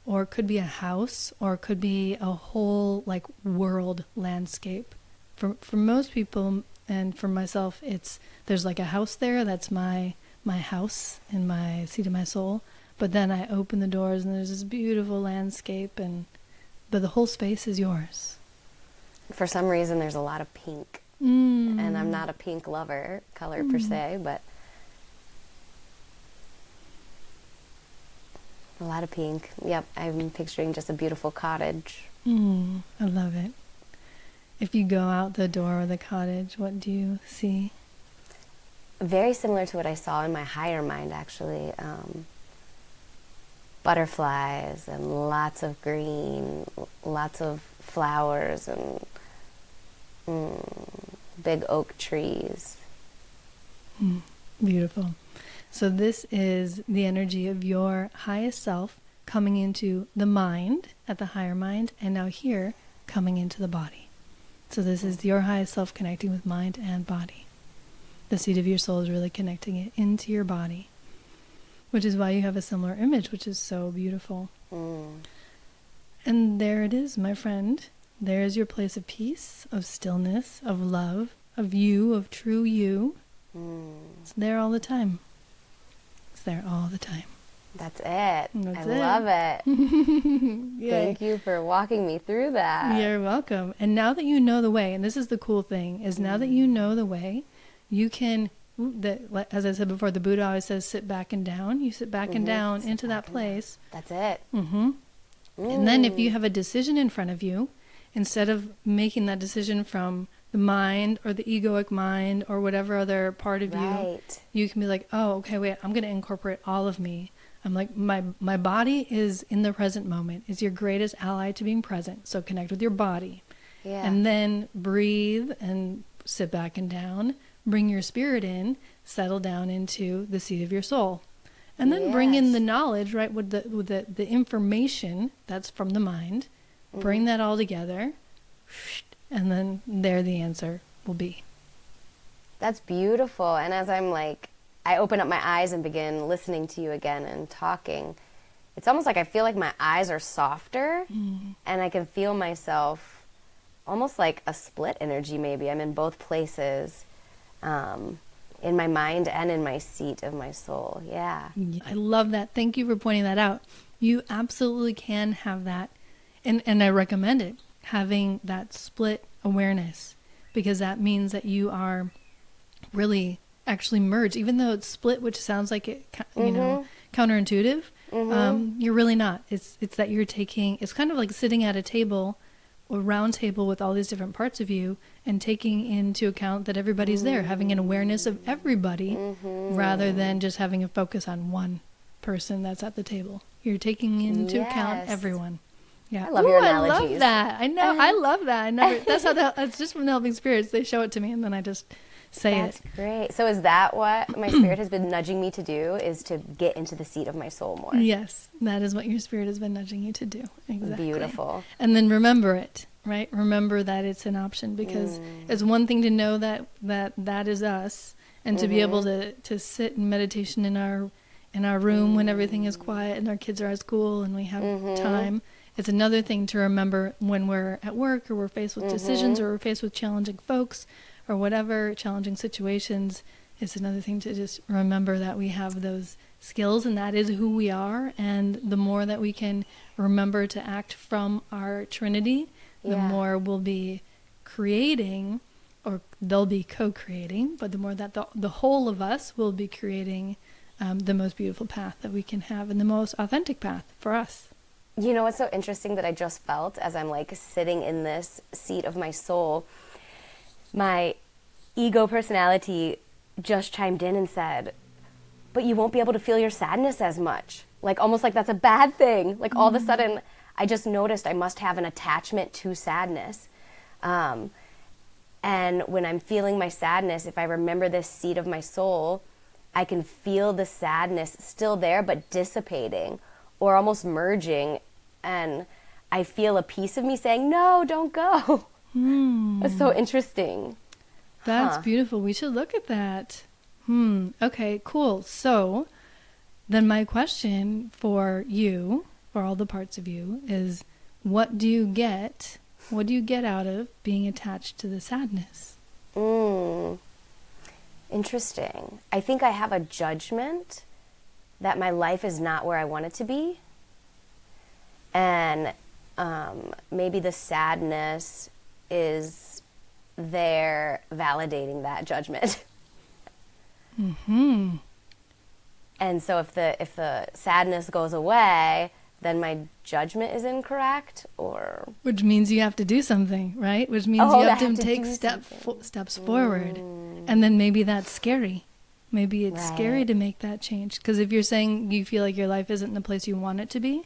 or it could be a house, or it could be a whole like world landscape. For most people, and for myself, there's like a house there. That's my house and my seat of my soul. But then I open the doors, and there's this beautiful landscape, but the whole space is yours. For some reason, there's a lot of pink, and I'm not a pink lover color per se, but a lot of pink. Yep, I'm picturing just a beautiful cottage. I love it. If you go out the door of the cottage, what do you see? Very similar to what I saw in my higher mind, actually. Butterflies and lots of green, lots of flowers, and big oak trees. Beautiful. So this is the energy of your highest self coming into the mind, at the higher mind, and now here coming into the body. So this is your highest self connecting with mind and body. The seat of your soul is really connecting it into your body, which is why you have a similar image, which is so beautiful. And there it is, my friend. There's your place of peace, of stillness, of love, of you, of true you. It's there all the time. It's there all the time. That's it. That's I it. love it. Thank you for walking me through that. You're welcome. And now that you know the way, and this is the cool thing, is now that you know the way, you can, as I said before, the Buddha always says, sit back and down. You sit back and down into that place. That's it. And then if you have a decision in front of you, instead of making that decision from the mind or the egoic mind or whatever other part of you, you can be like, oh, okay, wait, I'm going to incorporate all of me. I'm like, my body is in the present moment, is your greatest ally to being present. So connect with your body. Yeah. And then breathe and sit back and down. Bring your spirit in, settle down into the seat of your soul. And then bring in the knowledge, right, with the information that's from the mind. Bring that all together. And then there the answer will be. That's beautiful. And as I'm like, I open up my eyes and begin listening to you again and talking, it's almost like I feel like my eyes are softer and I can feel myself almost like a split energy maybe. I'm in both places, in my mind and in my seat of my soul. Yeah. I love that. Thank you for pointing that out. You absolutely can have that. And I recommend it, having that split awareness, because that means that you are really actually merged, even though it's split, which sounds like it, you know, counterintuitive. You're really not. It's that you're taking, it's kind of like sitting at a table, a round table with all these different parts of you, and taking into account that everybody's there, having an awareness of everybody rather than just having a focus on one person that's at the table. You're taking into account everyone. Yeah. I love your analogies. I love that. I know. I love that. I never, that's just from the Helping Spirits. They show it to me and then I just say That's great. So is that what my spirit has been nudging me to do, is to get into the seat of my soul more? Yes, that is what your spirit has been nudging you to do. Exactly. Beautiful. And then remember it, right? Remember that it's an option, because it's one thing to know that is us, and to be able to sit in meditation in our room when everything is quiet and our kids are at school and we have time. It's another thing to remember when we're at work or we're faced with decisions or we're faced with challenging folks or whatever, challenging situations. It's another thing to just remember that we have those skills and that is who we are. And the more that we can remember to act from our Trinity, the more we'll be creating, or they'll be co-creating, but the more that the whole of us will be creating the most beautiful path that we can have and the most authentic path for us. You know what's so interesting that I just felt as I'm like sitting in this seat of my soul? My ego personality just chimed in and said, but you won't be able to feel your sadness as much. Like almost like that's a bad thing. Like all of a sudden I just noticed I must have an attachment to sadness. And when I'm feeling my sadness, if I remember this seat of my soul, I can feel the sadness still there, but dissipating or almost merging. And I feel a piece of me saying, no, don't go. That's so interesting. That's beautiful. We should look at that. Okay, cool. So then my question for you, for all the parts of you, is what do you get out of being attached to the sadness? Interesting. I think I have a judgment that my life is not where I want it to be. And maybe the sadness is there validating that judgment. And so if the sadness goes away, then my judgment is incorrect, or which means you have to do something, right? Which means you have to take steps forward. And then maybe that's scary. Maybe it's scary to make that change, because if you're saying you feel like your life isn't the place you want it to be,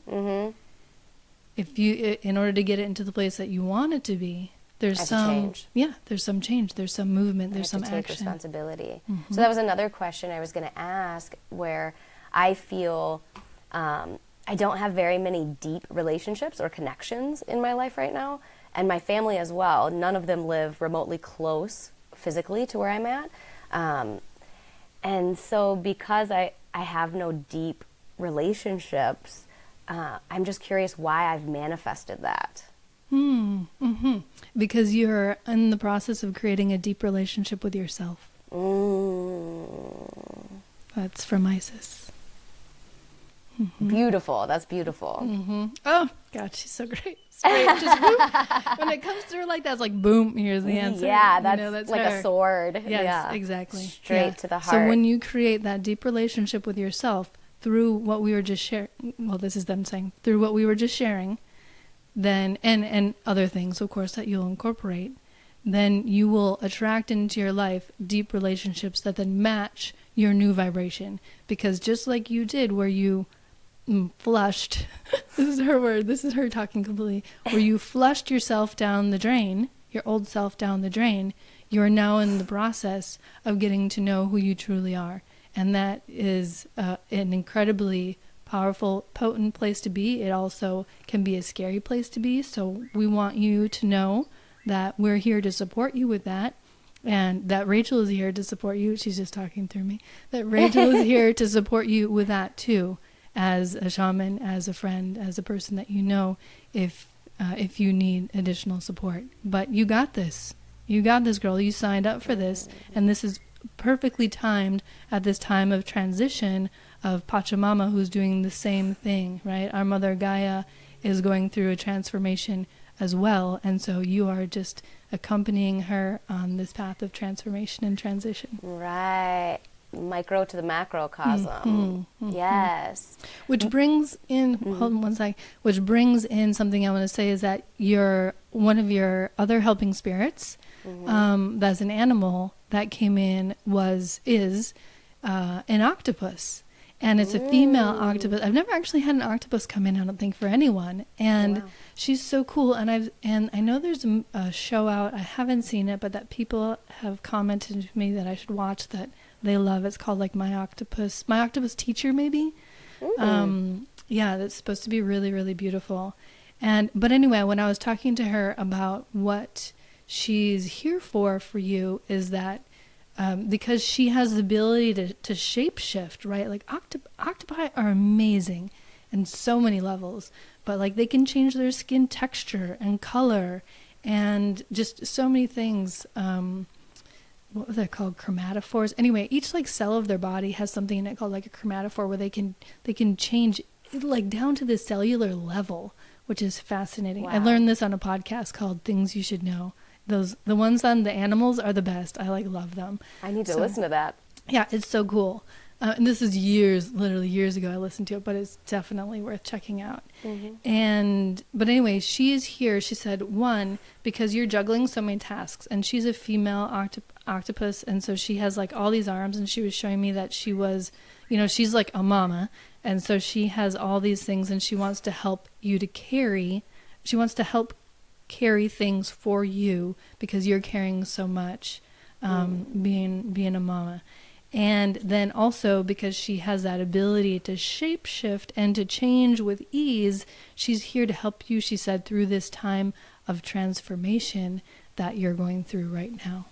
if you, in order to get it into the place that you want it to be, there's some change, there's some movement, there's some action. Take responsibility. So that was another question I was going to ask, where I feel I don't have very many deep relationships or connections in my life right now, and my family as well. None of them live remotely close physically to where I'm at. And so because I have no deep relationships, I'm just curious why I've manifested that. Because you're in the process of creating a deep relationship with yourself. That's from Isis. Beautiful. That's beautiful. Oh, God, she's so great. It's great. Just boom. When it comes through like that, it's like, boom, here's the answer. Yeah, that's like her. A sword. Yes, exactly. Straight to the heart. So when you create that deep relationship with yourself through what we were just sharing, well, this is them saying, through what we were just sharing, then, and other things, of course, that you'll incorporate, then you will attract into your life deep relationships that then match your new vibration. Because just like you did, where you flushed, this is her word, this is her talking completely, where you flushed yourself down the drain, your old self down the drain, you are now in the process of getting to know who you truly are. And that is an incredibly powerful, potent place to be. It also can be a scary place to be. So we want you to know that we're here to support you with that. And that Rachel is here to support you. She's just talking through me. That Rachel is here to support you with that too, as a shaman, as a friend, as a person that you know, if you need additional support. But you got this. You got this, girl. You signed up for this, and this is perfectly timed at this time of transition of Pachamama, who's doing the same thing, right? Our mother Gaia is going through a transformation as well, and so you are just accompanying her on this path of transformation and transition. Right. Micro to the macrocosm. Yes. Which brings in, hold on one sec, which brings in something I want to say is that one of your other helping spirits, that's an animal that came in is an octopus. And it's a female octopus. I've never actually had an octopus come in, I don't think, for anyone. And she's so cool. And I know there's a show out, I haven't seen it, but that people have commented to me that I should watch that they love. It's called like My Octopus Teacher, maybe. Yeah, that's supposed to be really, really beautiful. But anyway, when I was talking to her about what she's here for you, is that because she has the ability to shapeshift, right? Like octopi are amazing in so many levels, but like they can change their skin texture and color and just so many things. What were they called? Chromatophores. Anyway, each like cell of their body has something in it called like a chromatophore, where they can change like down to the cellular level, which is fascinating. Wow. I learned this on a podcast called Things You Should Know. The ones on the animals are the best. I love them. I need to listen to that. Yeah, it's so cool. And this is literally years ago I listened to it, but it's definitely worth checking out. But anyway, she is here, she said, one, because you're juggling so many tasks, and she's a female octopus, and so she has like all these arms, and she was showing me that she was, she's like a mama, and so she has all these things, and she wants to help you to carry things for you because you're carrying so much, being a mama. And then also because she has that ability to shapeshift and to change with ease, she's here to help you, she said, through this time of transformation that you're going through right now.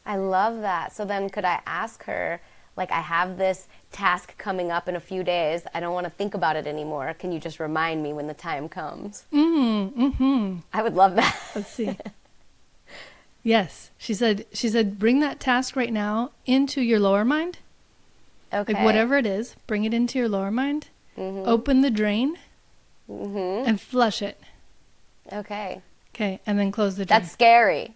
I love that. So then could I ask her, like, I have this task coming up in a few days. I don't want to think about it anymore. Can you just remind me when the time comes? I would love that. Let's see. Yes. She said, bring that task right now into your lower mind. Okay. Like whatever it is, bring it into your lower mind. Open the drain and flush it. Okay. Okay. And then close the drain. That's scary.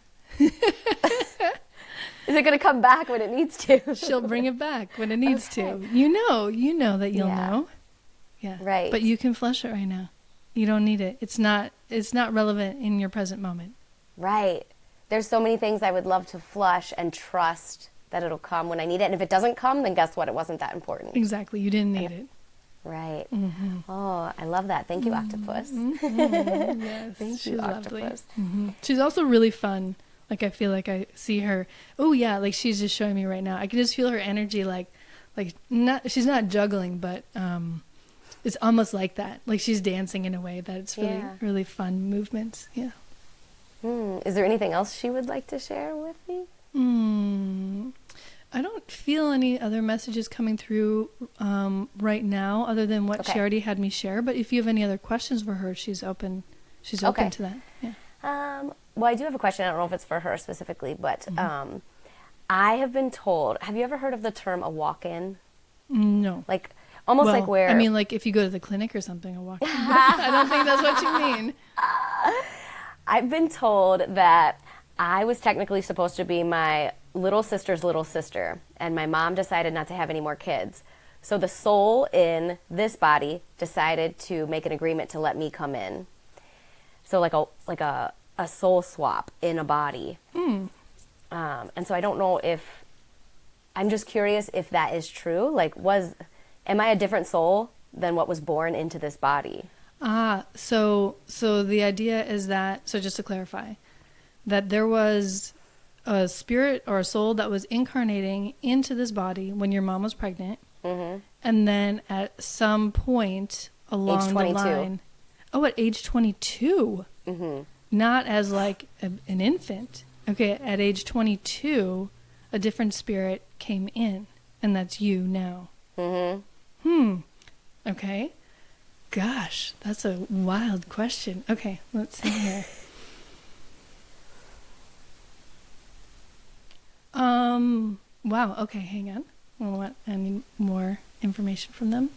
Is it going to come back when it needs to? She'll bring it back when it needs to. You know that you'll know. Yeah. Right. But you can flush it right now. You don't need it. It's not relevant in your present moment. Right. There's so many things I would love to flush and trust that it'll come when I need it. And if it doesn't come, then guess what? It wasn't that important. Exactly. You didn't need it. Right. Oh, I love that. Thank you, octopus. Yes. Thank you, octopus. She's also really fun. Like I feel like I see her. Oh yeah, like she's just showing me right now. I can just feel her energy. Like she's not juggling, but it's almost like that. Like she's dancing in a way that it's really really fun movements. Yeah. Is there anything else she would like to share with me? I don't feel any other messages coming through right now, other than what she already had me share. But if you have any other questions for her, she's open. She's open to that. Yeah. Well, I do have a question. I don't know if it's for her specifically, but I have been told. Have you ever heard of the term a walk-in? No. Like almost like where I mean, like if you go to the clinic or something, a walk-in. I don't think that's what you mean. I've been told that I was technically supposed to be my little sister's little sister, and my mom decided not to have any more kids. So the soul in this body decided to make an agreement to let me come in. So like a soul swap in a body. And so I don't know if, I'm just curious if that is true. Like am I a different soul than what was born into this body. So the idea is that, so just to clarify, that there was a spirit or a soul that was incarnating into this body when your mom was pregnant. Mm-hmm. And then at some point along the line, at age 22, mm-hmm. Not as like an infant. Okay, at age 22, a different spirit came in, and that's you now. Mm-hmm. Okay. Gosh, that's a wild question. Okay, let's see here. Wow, okay, hang on. I need more information from them.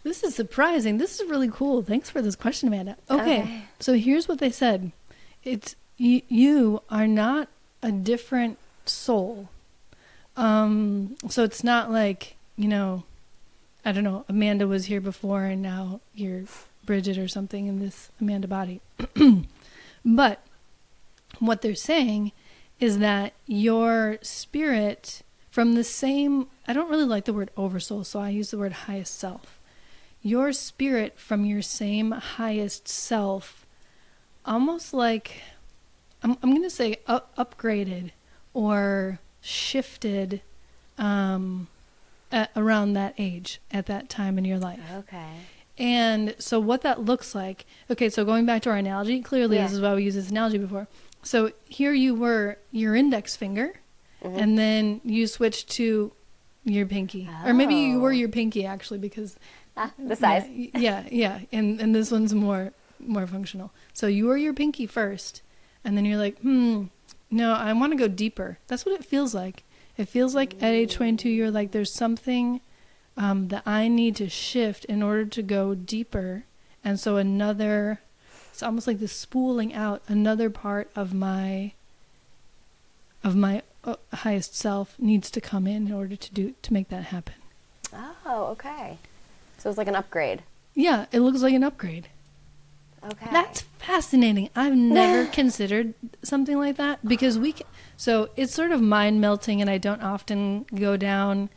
This is surprising. This is really cool. Thanks for this question, Amanda. Okay. So here's what they said. It's you are not a different soul. So it's not like, I don't know, Amanda was here before and now you're Bridget or something in this Amanda body. But what they're saying is that your spirit from the same, I don't really like the word oversoul, so I use the word highest self. Your spirit from your same highest self, almost like, I'm going to say upgraded or shifted around that age, at that time in your life. Okay. And so what that looks like, okay, so going back to our analogy, clearly this is why we used this analogy before. So here you were, your index finger, mm-hmm. and then you switched to your pinky. Oh. Or maybe you were your pinky, actually, because... the size. Yeah. And this one's more functional. So you were your pinky first, and then you're like, no, I want to go deeper. That's what it feels like. It feels like at age 22, you're like, there's something that I need to shift in order to go deeper. And so it's almost like the spooling out another part of my highest self needs to come in order to make that happen. Oh, okay. So it's like an upgrade. Yeah, it looks like an upgrade. Okay. That's fascinating. I've never considered something like that because so it's sort of mind melting, and I don't often go down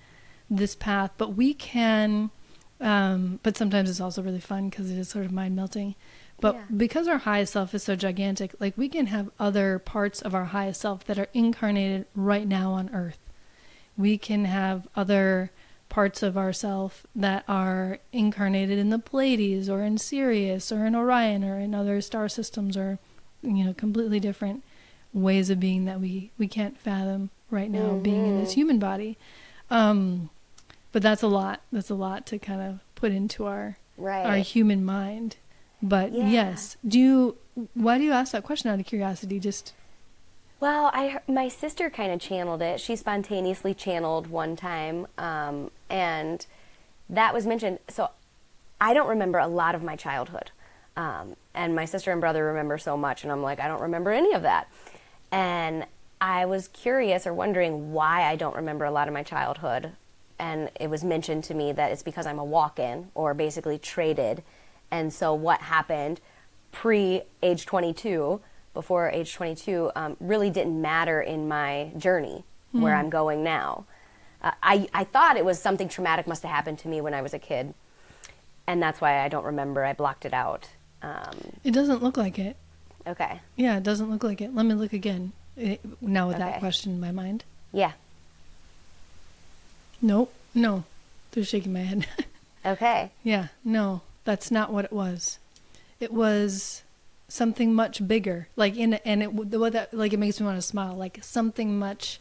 this path, but we can, but sometimes it's also really fun because it is sort of mind melting. But because our highest self is so gigantic, like we can have other parts of our highest self that are incarnated right now on Earth. We can have other parts of ourself that are incarnated in the Pleiades or in Sirius or in Orion or in other star systems, or completely different ways of being that we can't fathom right now, mm-hmm. being in this human body. But that's a lot to kind of put into our human mind. But yes, why do you ask that question out of curiosity? Well, my sister kind of channeled it. She spontaneously channeled one time, and that was mentioned. So I don't remember a lot of my childhood, and my sister and brother remember so much, and I'm like, I don't remember any of that. And I was curious or wondering why I don't remember a lot of my childhood, and it was mentioned to me that it's because I'm a walk-in, or basically traded, and so what happened pre-age 22... before age 22, really didn't matter in my journey where I'm going now. I thought it was something traumatic must have happened to me when I was a kid, and that's why I don't remember. I blocked it out. It doesn't look like it. Okay. Yeah, it doesn't look like it. Let me look again, now with that question in my mind. Yeah. Nope. No. They're shaking my head. Okay. Yeah, no, that's not what it was. It was... something much bigger, like it makes me want to smile, like something much.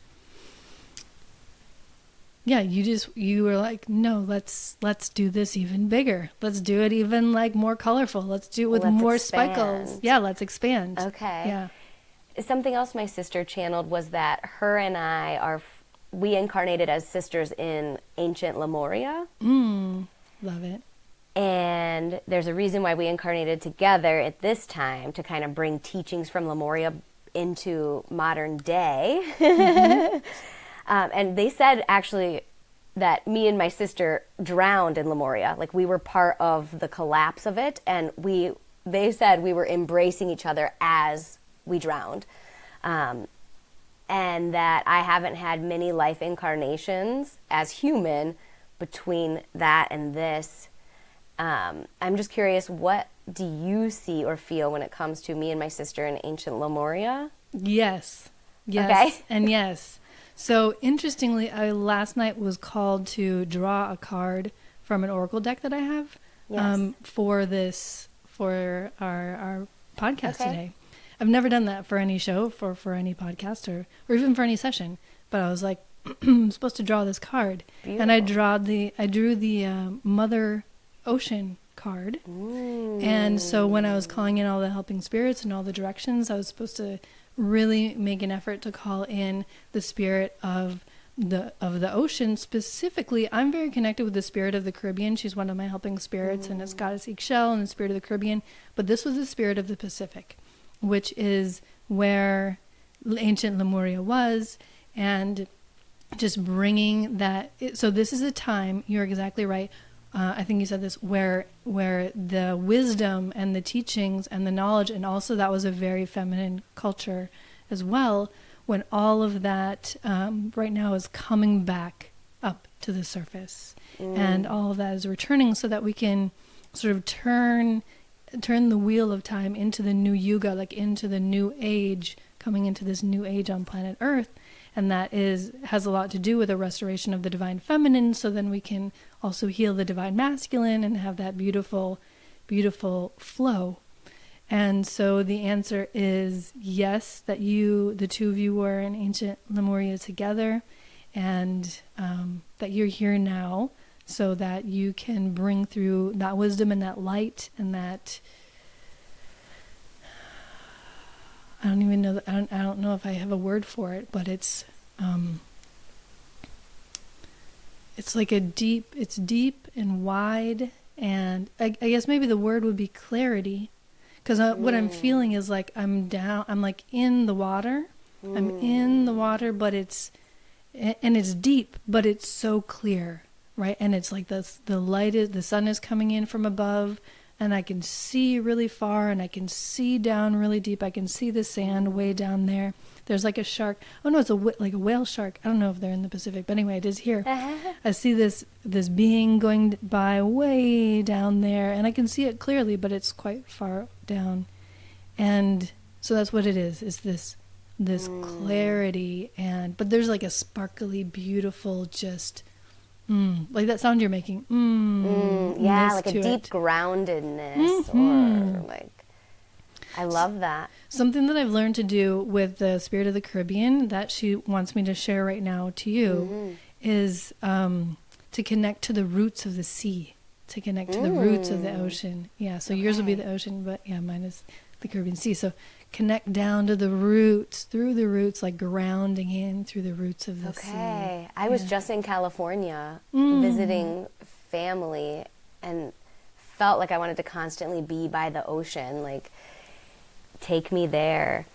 Yeah, you were like, no, let's do this even bigger. Let's do it even like more colorful. Let's do it with more sparkles. Yeah, let's expand. Okay. Yeah. Something else my sister channeled was that her and I we incarnated as sisters in ancient Lemuria. Love it. And there's a reason why we incarnated together at this time, to kind of bring teachings from Lemuria into modern day. Mm-hmm. And they said actually that me and my sister drowned in Lemuria. Like we were part of the collapse of it, and we they said we were embracing each other as we drowned. And that I haven't had many life incarnations as human between that and this. I'm just curious, what do you see or feel when it comes to me and my sister in ancient Lemuria? Yes. Yes. Okay. And yes. So interestingly, I last night was called to draw a card from an oracle deck that I have for our podcast today. I've never done that for any show, for any podcast, or even for any session. But I was like, I'm supposed to draw this card. Beautiful. And I drew the Mother Ocean card. Ooh. And so when I was calling in all the helping spirits and all the directions, I was supposed to really make an effort to call in the spirit of the ocean. Specifically, I'm very connected with the spirit of the Caribbean. She's one of my helping spirits, and it's Goddess Ixchel and the spirit of the Caribbean. But this was the spirit of the Pacific, which is where ancient Lemuria was, and just bringing that. So this is a time, you're exactly right. I think you said this, where the wisdom and the teachings and the knowledge, and also that was a very feminine culture as well, when all of that right now is coming back up to the surface, and all of that is returning, so that we can sort of turn the wheel of time into the new yuga, like into the new age, coming into this new age on planet Earth. And that has a lot to do with a restoration of the divine feminine, so then we can also heal the divine masculine and have that beautiful, beautiful flow. And so the answer is yes, that the two of you were in ancient Lemuria together, and that you're here now, so that you can bring through that wisdom and that light and that. I don't even know. I don't know if I have a word for it, but it's like it's deep and wide, and I guess maybe the word would be clarity, because what I'm feeling is like I'm like in the water. I'm in the water, but it's deep, but it's so clear, right? And it's like the sun is coming in from above, and I can see really far, and I can see down really deep. I can see the sand way down there. There's like a shark. Oh no, it's like a whale shark. I don't know if they're in the Pacific, but anyway, it is here. I see this being going by way down there, and I can see it clearly, but it's quite far down. And so that's what it is this clarity, but there's like a sparkly, beautiful, just like that sound you're making. Yeah, like a deep groundedness, or like, I love that. Something that I've learned to do with the spirit of the Caribbean that she wants me to share right now to you is to connect to the roots of the sea, to connect to the roots of the ocean. Yeah, so yours will be the ocean, but yeah, mine is the Caribbean Sea. So connect down to the roots, through the roots, like grounding in through the roots of the sea. Okay. I was just in California visiting family, and felt like I wanted to constantly be by the ocean, like take me there.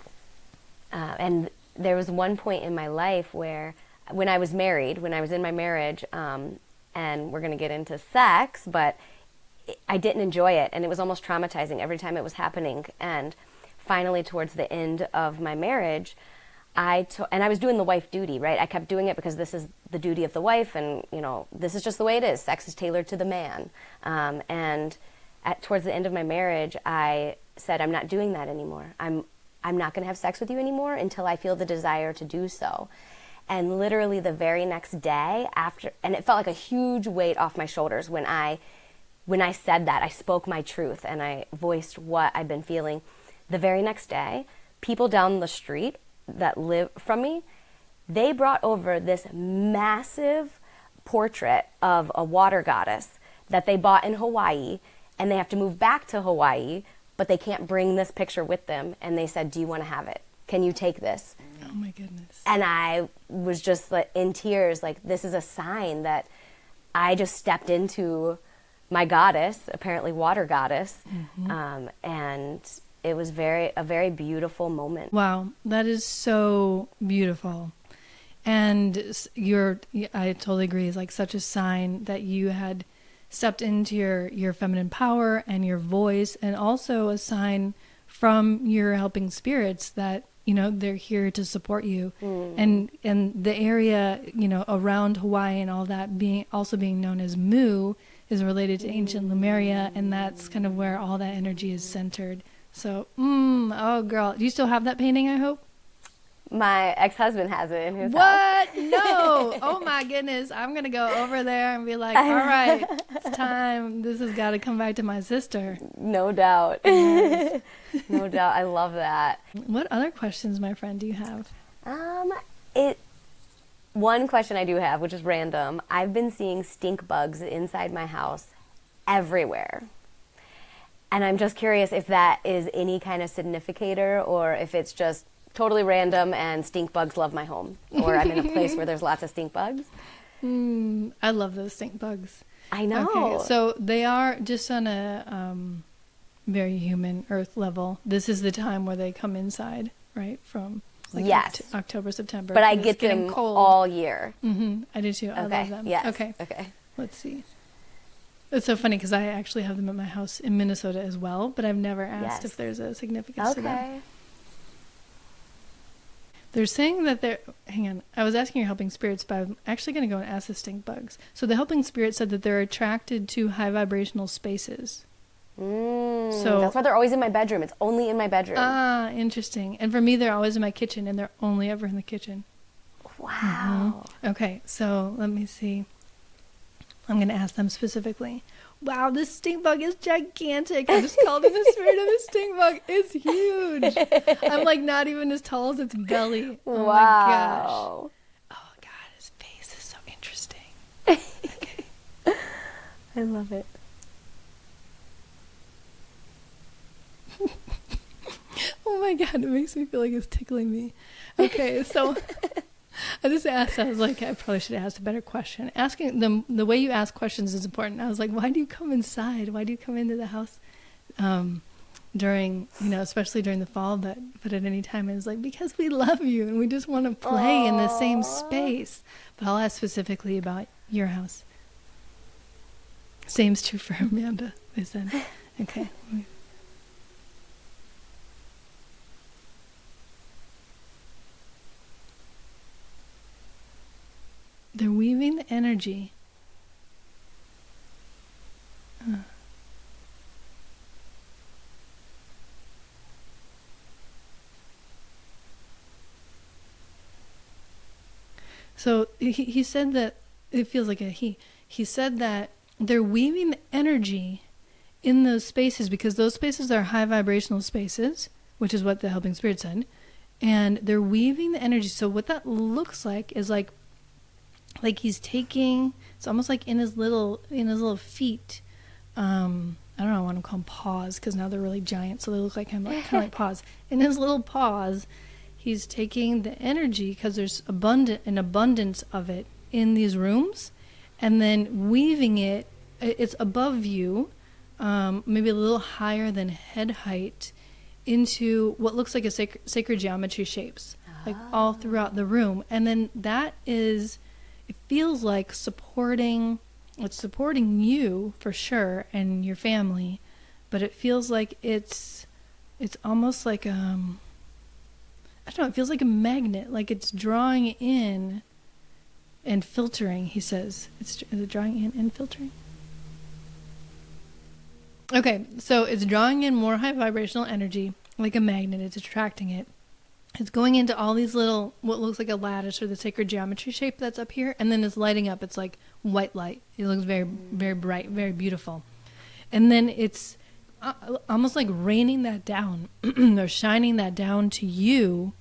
And there was one point in my life where, when I was in my marriage, and we're going to get into sex, but I didn't enjoy it, and it was almost traumatizing every time it was happening. And finally, towards the end of my marriage, and I was doing the wife duty, right? I kept doing it because this is the duty of the wife, and this is just the way it is. Sex is tailored to the man. And towards the end of my marriage, I said, I'm not doing that anymore. I'm not going to have sex with you anymore until I feel the desire to do so. And literally the very next day after, and it felt like a huge weight off my shoulders when I said that. I spoke my truth and I voiced what I'd been feeling. The very next day, people down the street that live from me, they brought over this massive portrait of a water goddess that they bought in Hawaii, and they have to move back to Hawaii, but they can't bring this picture with them. And they said, do you want to have it? Can you take this? Oh my goodness. And I was just like in tears, like, this is a sign that I just stepped into my goddess, apparently water goddess. And it was a very beautiful moment. Wow, that is so beautiful. And I totally agree, it's like such a sign that you had stepped into your feminine power and your voice, and also a sign from your helping spirits that, you know, they're here to support you. And the area, you know, around Hawaii and all that being known as Mu is related to ancient Lemuria, and that's kind of where all that energy is centered. So, oh girl, do you still have that painting, I hope? My ex-husband has it in his house. What? No. Oh my goodness. I'm going to go over there and be like, all right, it's time. This has got to come back to my sister. No doubt. Yes. No doubt. I love that. What other questions, my friend, do you have? One question I do have, which is random. I've been seeing stink bugs inside my house everywhere. And I'm just curious if that is any kind of significator or if it's just totally random and stink bugs love my home, or I'm in a place where there's lots of stink bugs. I love those stink bugs. I know. Okay, so they are just on a very human earth level. This is the time where they come inside, right? From like yes. October, September. But I get them cold all year. I do too. I love them. Yes. Okay. Okay. Let's see. It's so funny because I actually have them at my house in Minnesota as well, but I've never asked if there's a significance to them. They're saying that they're... Hang on. I was asking your helping spirits, but I'm actually going to go and ask the stink bugs. So the helping spirit said that they're attracted to high vibrational spaces. So that's why they're always in my bedroom. It's only in my bedroom. Ah, interesting. And for me, they're always in my kitchen, and they're only ever in the kitchen. Wow. Okay, so let me see. I'm going to ask them specifically. Wow, this stink bug is gigantic. I just called in the spirit of a stink bug. It's huge. I'm like not even as tall as its belly. Oh my gosh. Oh God, his face is so interesting. Okay. I love it. Oh my God, it makes me feel like it's tickling me. Okay, so I just asked, I was like, I probably should have asked a better question. Asking them, the way you ask questions is important. I was like, why do you come inside? Why do you come into the house during, you know, especially during the fall, but at any time? It was like, because we love you and we just want to play in the same space. But I'll ask specifically about your house. Same's true for Amanda, they said. Okay. They're weaving the energy. So he said that, it feels like a he said that they're weaving the energy in those spaces because those spaces are high vibrational spaces, which is what the helping spirit said. And they're weaving the energy. So what that looks like is like he's taking, it's almost like in his little feet. I don't know, I want to call them paws because now they're really giant, so they look like kind of like paws. In his little paws, he's taking the energy because there's an abundance of it in these rooms, and then weaving it. It's above you, maybe a little higher than head height, into what looks like a sacred geometry shapes, like all throughout the room, and then that is. It feels like it's supporting you for sure and your family, but it feels like it's almost like I don't know, it feels like a magnet, like it's drawing in and filtering, he says. Is it drawing in and filtering? Okay, so it's drawing in more high vibrational energy, like a magnet, it's attracting it. It's going into all these little, what looks like a lattice or the sacred geometry shape that's up here, and then it's lighting up. It's like white light. It looks very, very bright, very beautiful. And then it's almost like raining that down or shining that down to you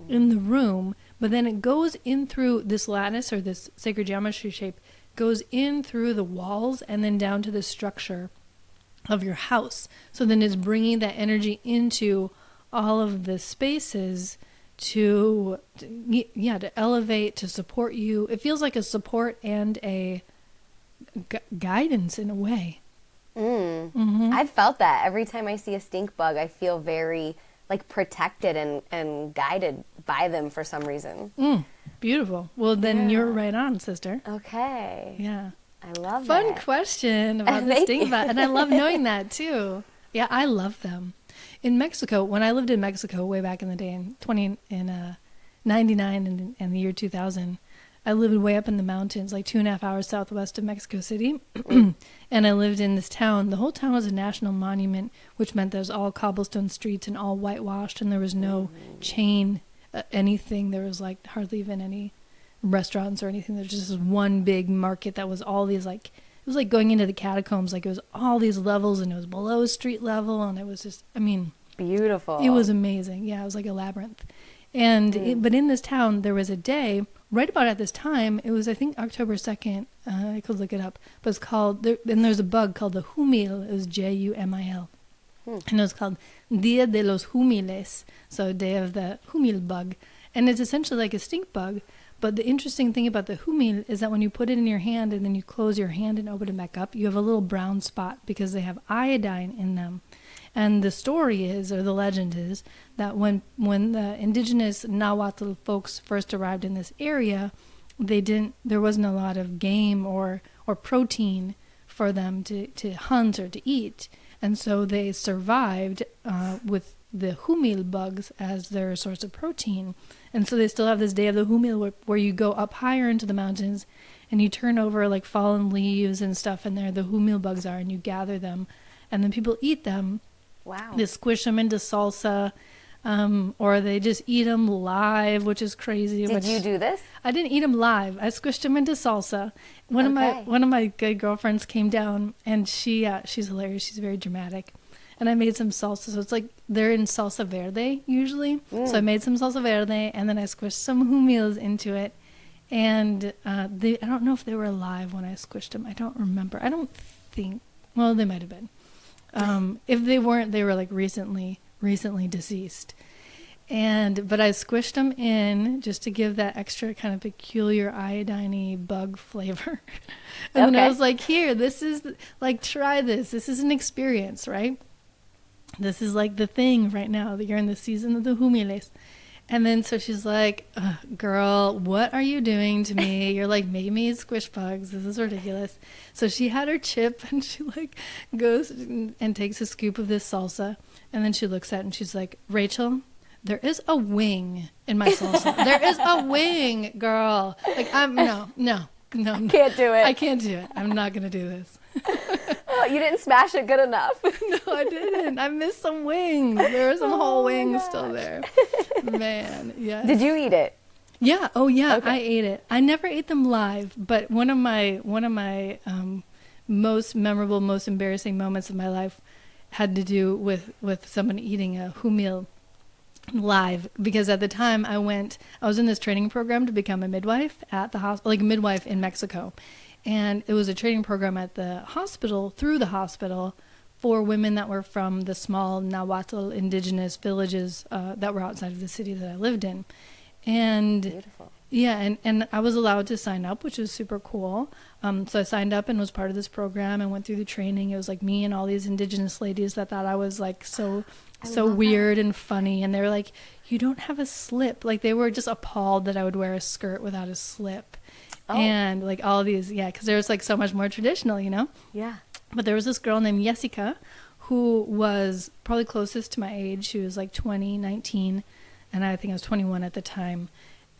in the room, but then it goes in through this lattice or this sacred geometry shape, goes in through the walls and then down to the structure of your house. So then it's bringing that energy into all of the spaces to elevate, to support you. It feels like a support and a guidance in a way. I've felt that. Every time I see a stink bug, I feel very like protected and guided by them for some reason. Beautiful. Well, then you're right on, sister. Okay. Yeah. I love Fun that. question about the Thank stink you. bug. And I love knowing that too. Yeah, I love them. In Mexico, when I lived in Mexico way back in the day in 99 and the year 2000, I lived way up in the mountains, like 2.5 hours southwest of Mexico City. And I lived in this town. The whole town was a national monument, which meant there was all cobblestone streets and all whitewashed, and there was no chain anything. There was like hardly even any restaurants or anything. There's just this one big market that was all these like, it was like going into the catacombs. Like it was all these levels, and it was below street level, and it was just, I mean, Beautiful. it was amazing. Yeah, it was like a labyrinth. And but in this town, there was a day right about at this time. It was, I think, October 2nd. I could look it up, but it's called. And there's a bug called the humil. It was Jumil, and it was called Dia de los Humiles, so Day of the Humil bug. And it's essentially like a stink bug. But the interesting thing about the humil is that when you put it in your hand and then you close your hand and open it back up, you have a little brown spot because they have iodine in them. And the story is, or the legend is, that when the indigenous Nahuatl folks first arrived in this area, there wasn't a lot of game or protein for them to hunt or to eat. And so they survived with the humil bugs as their source of protein. And so they still have this Day of the Humil where you go up higher into the mountains and you turn over like fallen leaves and stuff, and there the humil bugs are, and you gather them. And then people eat them. Wow. They squish them into salsa, or they just eat them live, which is crazy. Did you do this? I didn't eat them live. I squished them into salsa. One of my good girlfriends came down, and she's hilarious. She's very dramatic. And I made some salsa. So it's like they're in salsa verde usually. So I made some salsa verde, and then I squished some humils into it. And I don't know if they were alive when I squished them. I don't remember. I don't think. Well, they might have been. If they weren't, they were like recently deceased. But I squished them in just to give that extra kind of peculiar iodine-y bug flavor. And then I was like, here, this is like, try this. This is an experience, right? This is like the thing right now that you're in the season of the humiles. And then so she's like, girl, what are you doing to me? You're like making me eat squish bugs. This is ridiculous. So she had her chip, and she like goes and takes a scoop of this salsa. And then she looks at it and she's like, Rachel, there is a wing in my salsa. There is a wing, girl. Like, no. I can't do it. I can't do it. I'm not going to do this. Oh, you didn't smash it good enough. No, I didn't. I missed some wings. There were some whole wings still there. Man, yeah. Did you eat it? Yeah. Oh, yeah. Okay. I ate it. I never ate them live, but one of my most memorable, most embarrassing moments of my life had to do with someone eating a humil live, because at the time I was in this training program to become a midwife at the hospital, like a midwife in Mexico. And it was a training program at the hospital, through the hospital, for women that were from the small Nahuatl indigenous villages that were outside of the city that I lived in. And Beautiful. yeah, and I was allowed to sign up, which was super cool. So I signed up and was part of this program and went through the training. It was like me and all these indigenous ladies that thought I was like so weird and funny. And they were like, you don't have a slip. Like they were just appalled that I would wear a skirt without a slip. Oh. And like all these, yeah, because there was like so much more traditional, you know? Yeah. But there was this girl named Jessica who was probably closest to my age. She was like 20, 19, and I think I was 21 at the time.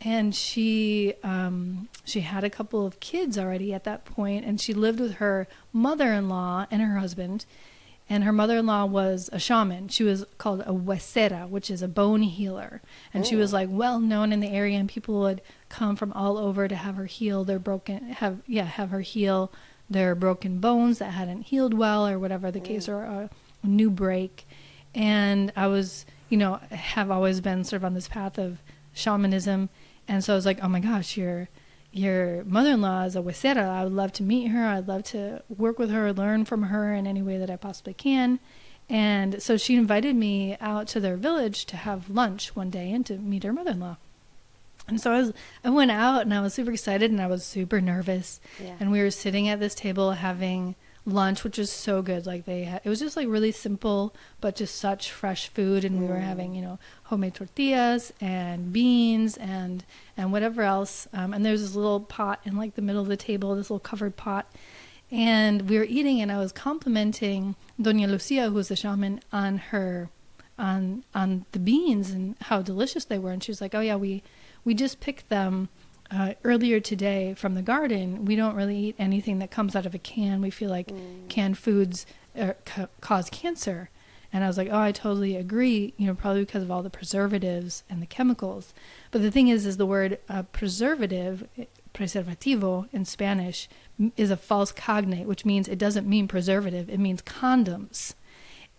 And she had a couple of kids already at that point, and she lived with her mother-in-law and her husband. And her mother-in-law was a shaman. She was called a huesera, which is a bone healer. And she was like well known in the area, and people would come from all over to have her heal their broken bones that hadn't healed well, or whatever the case, or a new break. And I was, have always been sort of on this path of shamanism. And so I was like, oh my gosh, your mother-in-law is a huesera. I would love to meet her. I'd love to work with her, learn from her in any way that I possibly can. And so she invited me out to their village to have lunch one day and to meet her mother-in-law. And so I went out, and I was super excited, and I was super nervous. Yeah. And we were sitting at this table having lunch, which was so good. Like it was just like really simple, but just such fresh food. And we were having, you know, homemade tortillas and beans and whatever else. And there's this little pot in like the middle of the table, this little covered pot. And we were eating, and I was complimenting Doña Lucia, who's the shaman, on the beans and how delicious they were. And she was like, oh yeah, we just picked them earlier today from the garden. We don't really eat anything that comes out of a can. We feel like canned foods cause cancer. And I was like, oh, I totally agree, you know, probably because of all the preservatives and the chemicals. But the thing is the word preservative, preservativo in Spanish, is a false cognate, which means it doesn't mean preservative. It means condoms.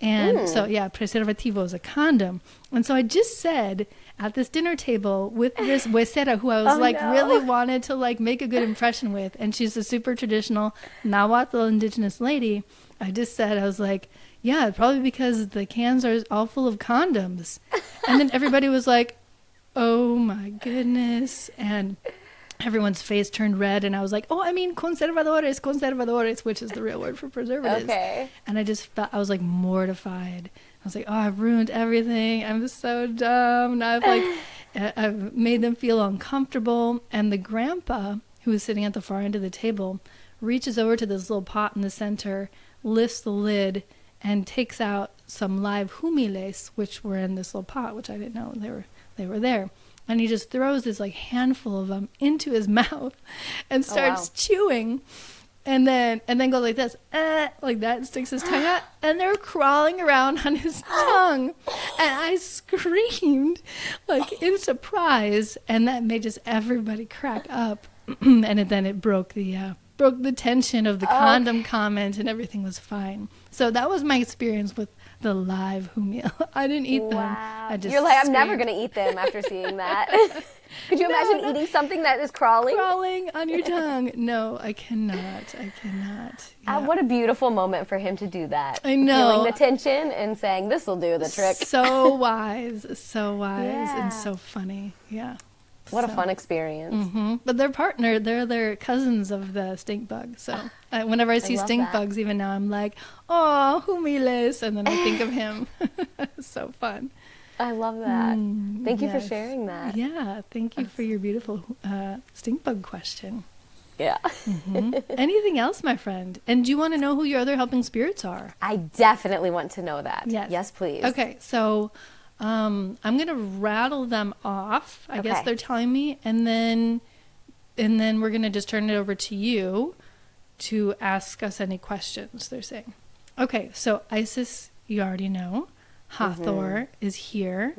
And so, yeah, preservativo is a condom. And so I just said at this dinner table with this huesera who I was really wanted to like make a good impression with. And she's a super traditional Nahuatl indigenous lady. I just said, I was like, yeah, probably because the cans are all full of condoms. And then everybody was like, oh my goodness. And everyone's face turned red, and I was like, oh, I mean conservadores, which is the real word for preservatives. Okay. And I just felt, I was like mortified. I was like, oh, I've ruined everything. I'm so dumb. Now I've made them feel uncomfortable. And the grandpa, who was sitting at the far end of the table, reaches over to this little pot in the center, lifts the lid, and takes out some live humiles, which were in this little pot, which I didn't know they were there. And he just throws this like handful of them into his mouth and starts chewing, and then goes like this, like that, and sticks his tongue out, and they're crawling around on his tongue. And I screamed like in surprise, and that made just everybody crack up. And then it broke the tension of the condom comment, and everything was fine. So that was my experience with the live humil. I didn't eat them. I just You're like, I'm never going to eat them after seeing that. Could you imagine eating something that is crawling? Crawling on your tongue. No, I cannot. Yeah. What a beautiful moment for him to do that. I know. Feeling the tension and saying, this will do the trick. So wise and so funny. Yeah. What a fun experience. Mm-hmm. But they're cousins of the stink bug. So whenever I see stink bugs, even now, I'm like, oh, humiles. And then I think of him. So fun. I love that. Thank you for sharing that. Yeah. Thank you for your beautiful stink bug question. Yeah. Mm-hmm. Anything else, my friend? And do you want to know who your other helping spirits are? I definitely want to know that. Yes. Yes, please. Okay. So I'm going to rattle them off. I guess they're telling me. And then we're going to just turn it over to you to ask us any questions, they're saying. Okay. So Isis, you already know. Hathor is here.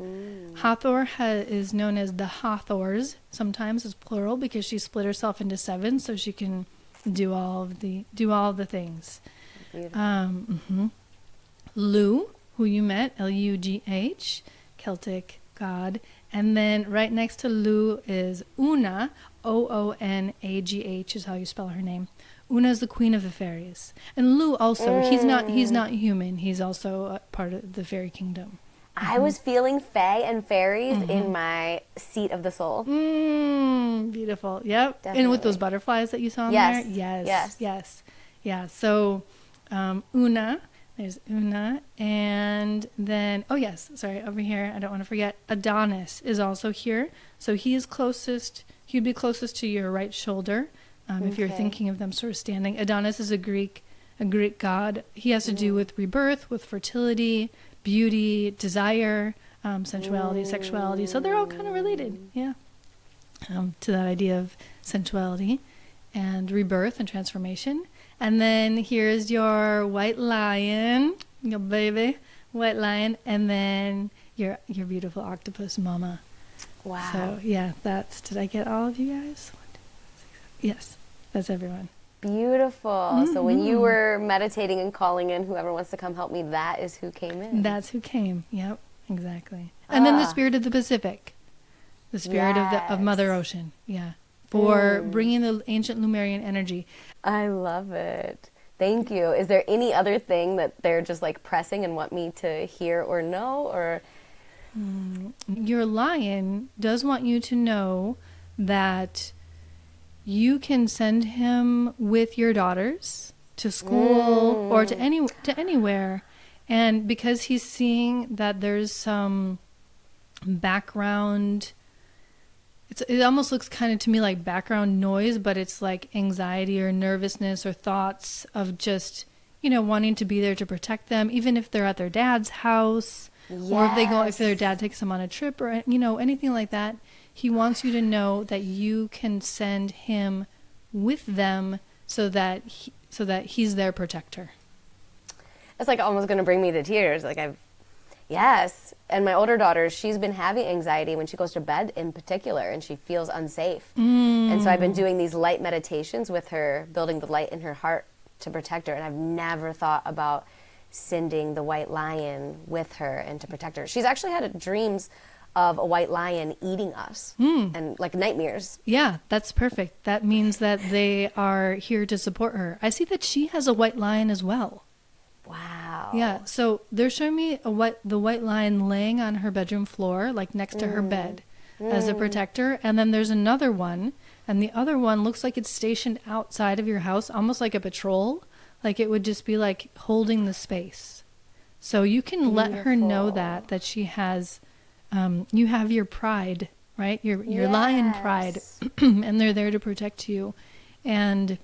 Hathor is known as the Hathors. Sometimes it's plural because she split herself into 7 so she can do all the things. Lu, who you met, L-U-G-H, Celtic god. And then right next to Lu is Una, O-O-N-A-G-H is how you spell her name. Una is the queen of the fairies. And Lu also, he's not human. He's also a part of the fairy kingdom. I was feeling fae and fairies in my seat of the soul. Beautiful. Yep. Definitely. And with those butterflies that you saw in there? Yes. Yeah. So Una, there's Una. And then, over here, I don't want to forget, Adonis is also here. So he'd be closest to your right shoulder. If you're thinking of them sort of standing. Adonis is a Greek god. He has to do with rebirth, with fertility, beauty, desire, sensuality, sexuality. So they're all kind of related, to that idea of sensuality and rebirth and transformation. And then here's your white lion, your baby white lion, and then your beautiful octopus mama. Wow. So did I get all of you guys? 1, 2, 3, 6, 7. Yes, that's everyone. Beautiful. So when you were meditating and calling in whoever wants to come help me, that is who came in. That's who came. Yep, exactly. And then the spirit of the Pacific, the spirit of Mother Ocean. Yeah, for bringing the ancient Lemurian energy. I love it. Thank you. Is there any other thing that they're just like pressing and want me to hear or know, or? Your lion does want you to know that you can send him with your daughters to school or to anywhere. And because he's seeing that there's some background, it almost looks kind of to me like background noise, but it's like anxiety or nervousness or thoughts of just, wanting to be there to protect them, even if they're at their dad's house, or if their dad takes them on a trip or, anything like that. He wants you to know that you can send him with them so that he's their protector. It's like almost going to bring me to tears. Yes. And my older daughter, she's been having anxiety when she goes to bed in particular, and she feels unsafe. And so I've been doing these light meditations with her, building the light in her heart to protect her. And I've never thought about sending the white lion with her and to protect her. She's actually had dreams of a white lion eating us and like nightmares. Yeah, that's perfect. That means that they are here to support her. I see that she has a white lion as well. Wow. Yeah, so they're showing me the white lion laying on her bedroom floor, like next to her bed as a protector. And then there's another one, and the other one looks like it's stationed outside of your house, almost like a patrol. Like it would just be like holding the space. So you can let her know that she has, you have your pride, right? Your lion pride, and they're there to protect you. And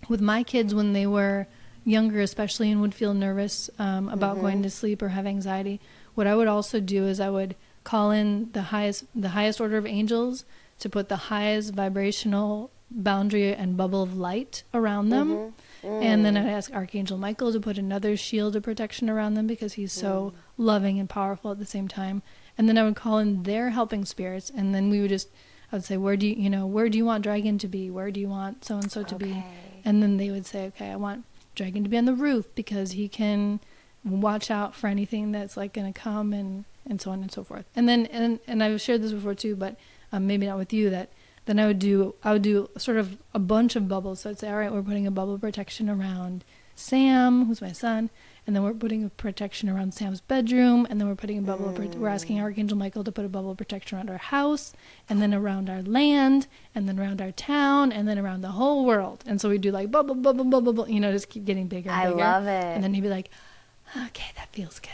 with my kids, when they were younger especially, and would feel nervous about going to sleep or have anxiety, what I would also do is I would call in the highest order of angels to put the highest vibrational boundary and bubble of light around them. And then I'd ask Archangel Michael to put another shield of protection around them, because he's so loving and powerful at the same time. And then I would call in their helping spirits, and then I would say, where do you want Dragon to be? Where do you want so and so to be? And then they would say, okay, I want Dragon to be on the roof, because he can watch out for anything that's like going to come, and so on and so forth. And then and I've shared this before too, but maybe not with you, that then I would do sort of a bunch of bubbles. So I'd say, all right, we're putting a bubble of protection around Sam, who's my son, and then we're putting a protection around Sam's bedroom, and then we're putting a bubble we're asking Archangel Michael to put a bubble of protection around our house, and then around our land, and then around our town, and then around the whole world. And so we do like bubble, bubble, bubble, bubble, just keep getting bigger and bigger. I love it. And then he'd be like, okay, that feels good.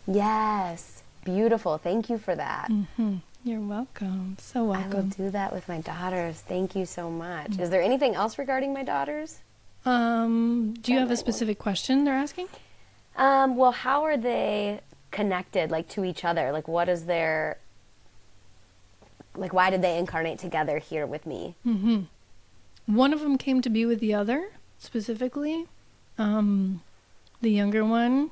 Yes. Beautiful. Thank you for that. You're welcome. So welcome. I will do that with my daughters. Thank you so much. Is there anything else regarding my daughters? Do you have a specific question they're asking? Well, how are they connected, like, to each other? Like, what is their, like, why did they incarnate together here with me? One of them came to be with the other, specifically. The younger one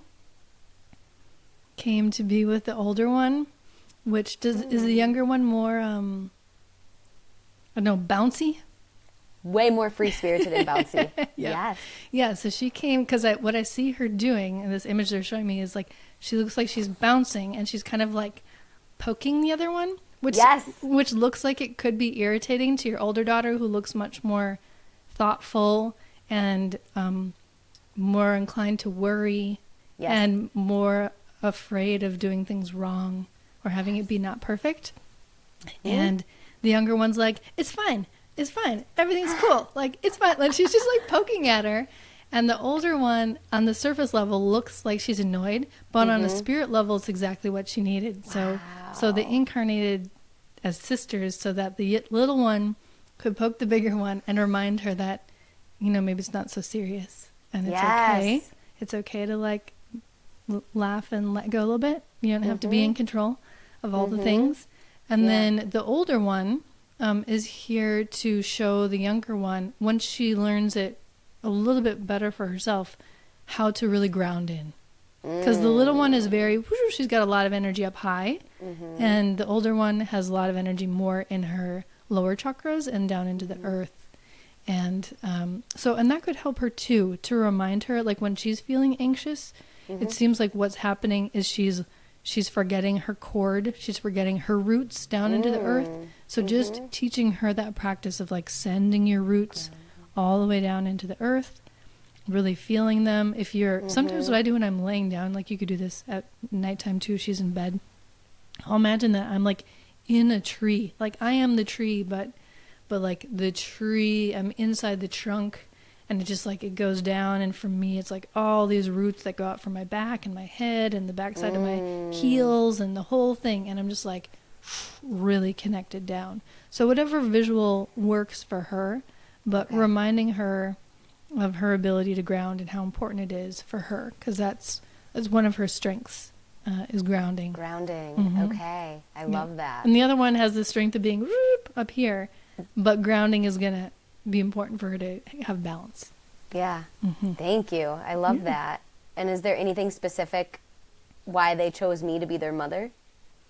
came to be with the older one, which is the younger one more, bouncy? Way more free-spirited and bouncy. Yeah. Yes. Yeah, so she came, because what I see her doing in this image they're showing me is like, she looks like she's bouncing, and she's kind of like poking the other one, which looks like it could be irritating to your older daughter, who looks much more thoughtful and more inclined to worry and more afraid of doing things wrong or having it be not perfect. And the younger one's like, it's fine, everything's cool, like, it's fine. Like, she's just like poking at her. And the older one on the surface level looks like she's annoyed, but on a spirit level it's exactly what she needed. So they incarnated as sisters so that the little one could poke the bigger one and remind her that, maybe it's not so serious, and it's okay. It's okay to like laugh and let go a little bit. You don't have to be in control of all the things. And then the older one is here to show the younger one, once she learns it a little bit better for herself, how to really ground in. Because the little one is she's got a lot of energy up high, and the older one has a lot of energy more in her lower chakras and down into the earth. And and that could help her too, to remind her, like, when she's feeling anxious, it seems like what's happening is she's forgetting her cord, she's forgetting her roots down into the earth. So just teaching her that practice of like sending your roots all the way down into the earth, really feeling them. If you're sometimes what I do when I'm laying down, like, you could do this at nighttime too, she's in bed, I'll imagine that I'm like in a tree, like I am the tree, but like the tree, I'm inside the trunk, and it just like it goes down, and for me it's like all these roots that go out from my back and my head and the backside of my heels and the whole thing, and I'm just like really connected down. So whatever visual works for her, but reminding her of her ability to ground and how important it is for her, because that's one of her strengths, is grounding. Okay, I love that. And the other one has the strength of being up here, but grounding is going to be important for her to have balance. Yeah. Thank you. I love that. And is there anything specific why they chose me to be their mother?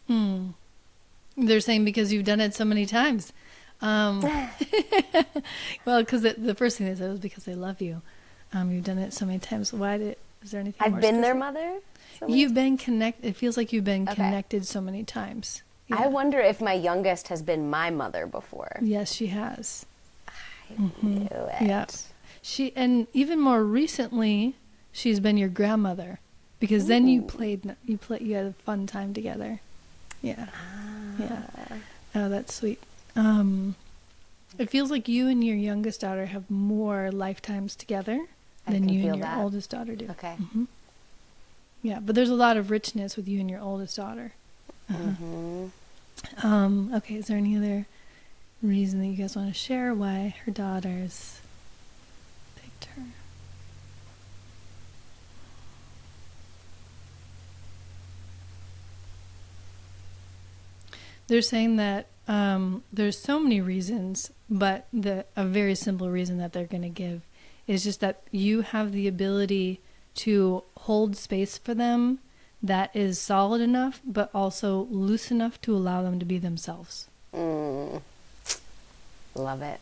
They're saying because you've done it so many times. Well, because the first thing they said was because they love you. You've done it so many times. Is there anything I've more been specific? their mother? You've been connected. It feels like you've been connected so many times. Yeah. I wonder if my youngest has been my mother before. Yes, she has. I knew it. Yeah. And even more recently, she's been your grandmother, because then you had a fun time together. Yeah. Yeah. Oh, that's sweet. It feels like you and your youngest daughter have more lifetimes together than you and your oldest daughter do. Okay. Yeah, but there's a lot of richness with you and your oldest daughter. Okay, is there any other reason that you guys want to share why her daughters picked her? They're saying that there's so many reasons, but a very simple reason that they're going to give is just that you have the ability to hold space for them that is solid enough, but also loose enough to allow them to be themselves. Love it.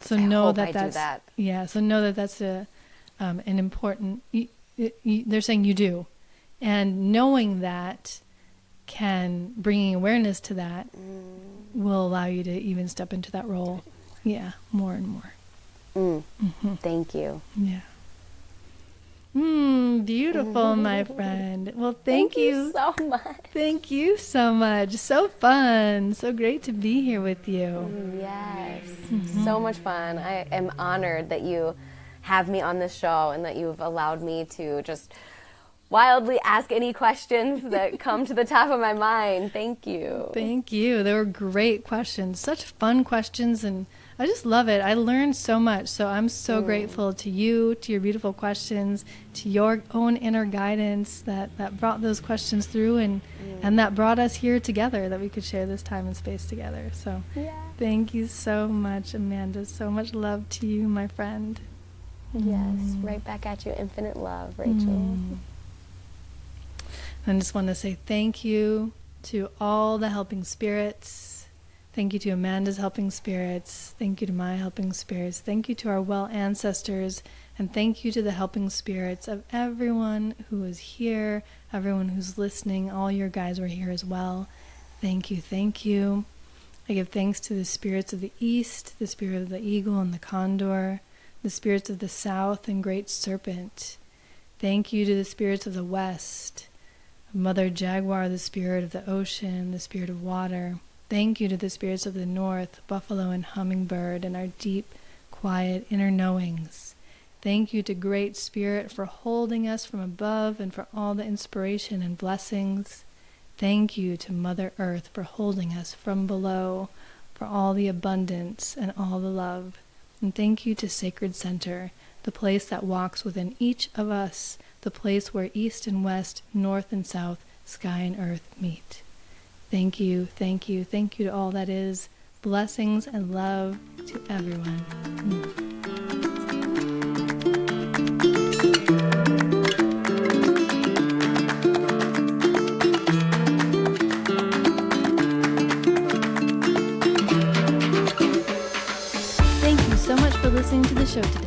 So I know hope that I that's do that. Yeah. So know that that's an important. They're saying you do, and knowing that, bringing awareness to that will allow you to even step into that role. Yeah, more and more. Thank you. Yeah. Beautiful, my friend. Well, thank you so much. Thank you so much. So fun. So great to be here with you. Yes. So much fun. I am honored that you have me on this show and that you've allowed me to just wildly ask any questions that come to the top of my mind. Thank you. Thank you. They were great questions. Such fun questions, and I just love it. I learned so much. So I'm so grateful to you, to your beautiful questions, to your own inner guidance that brought those questions through and that brought us here together, that we could share this time and space together. So thank you so much, Amanda. So much love to you, my friend. Yes, right back at you. Infinite love, Rachel. I just want to say thank you to all the helping spirits. Thank you to Amanda's helping spirits. Thank you to my helping spirits. Thank you to our well ancestors. And thank you to the helping spirits of everyone who is here, everyone who's listening. All your guys were here as well. Thank you. Thank you. I give thanks to the spirits of the east, the spirit of the eagle and the condor, the spirits of the south and great serpent. Thank you to the spirits of the west, Mother Jaguar, the spirit of the ocean, the spirit of water. Thank you to the spirits of the north, buffalo and hummingbird, and our deep, quiet inner knowings. Thank you to Great Spirit for holding us from above and for all the inspiration and blessings. Thank you to Mother Earth for holding us from below, for all the abundance and all the love. And thank you to Sacred Center, the place that walks within each of us, the place where east and west, north and south, sky and earth meet. Thank you, thank you, thank you to all that is. Blessings and love to everyone. Thank you so much for listening to the show today.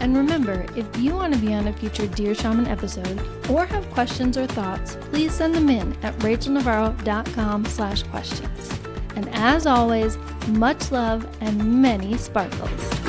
And remember, if you want to be on a future Dear Shaman episode or have questions or thoughts, please send them in at rachelnavaro.com/questions. And as always, much love and many sparkles.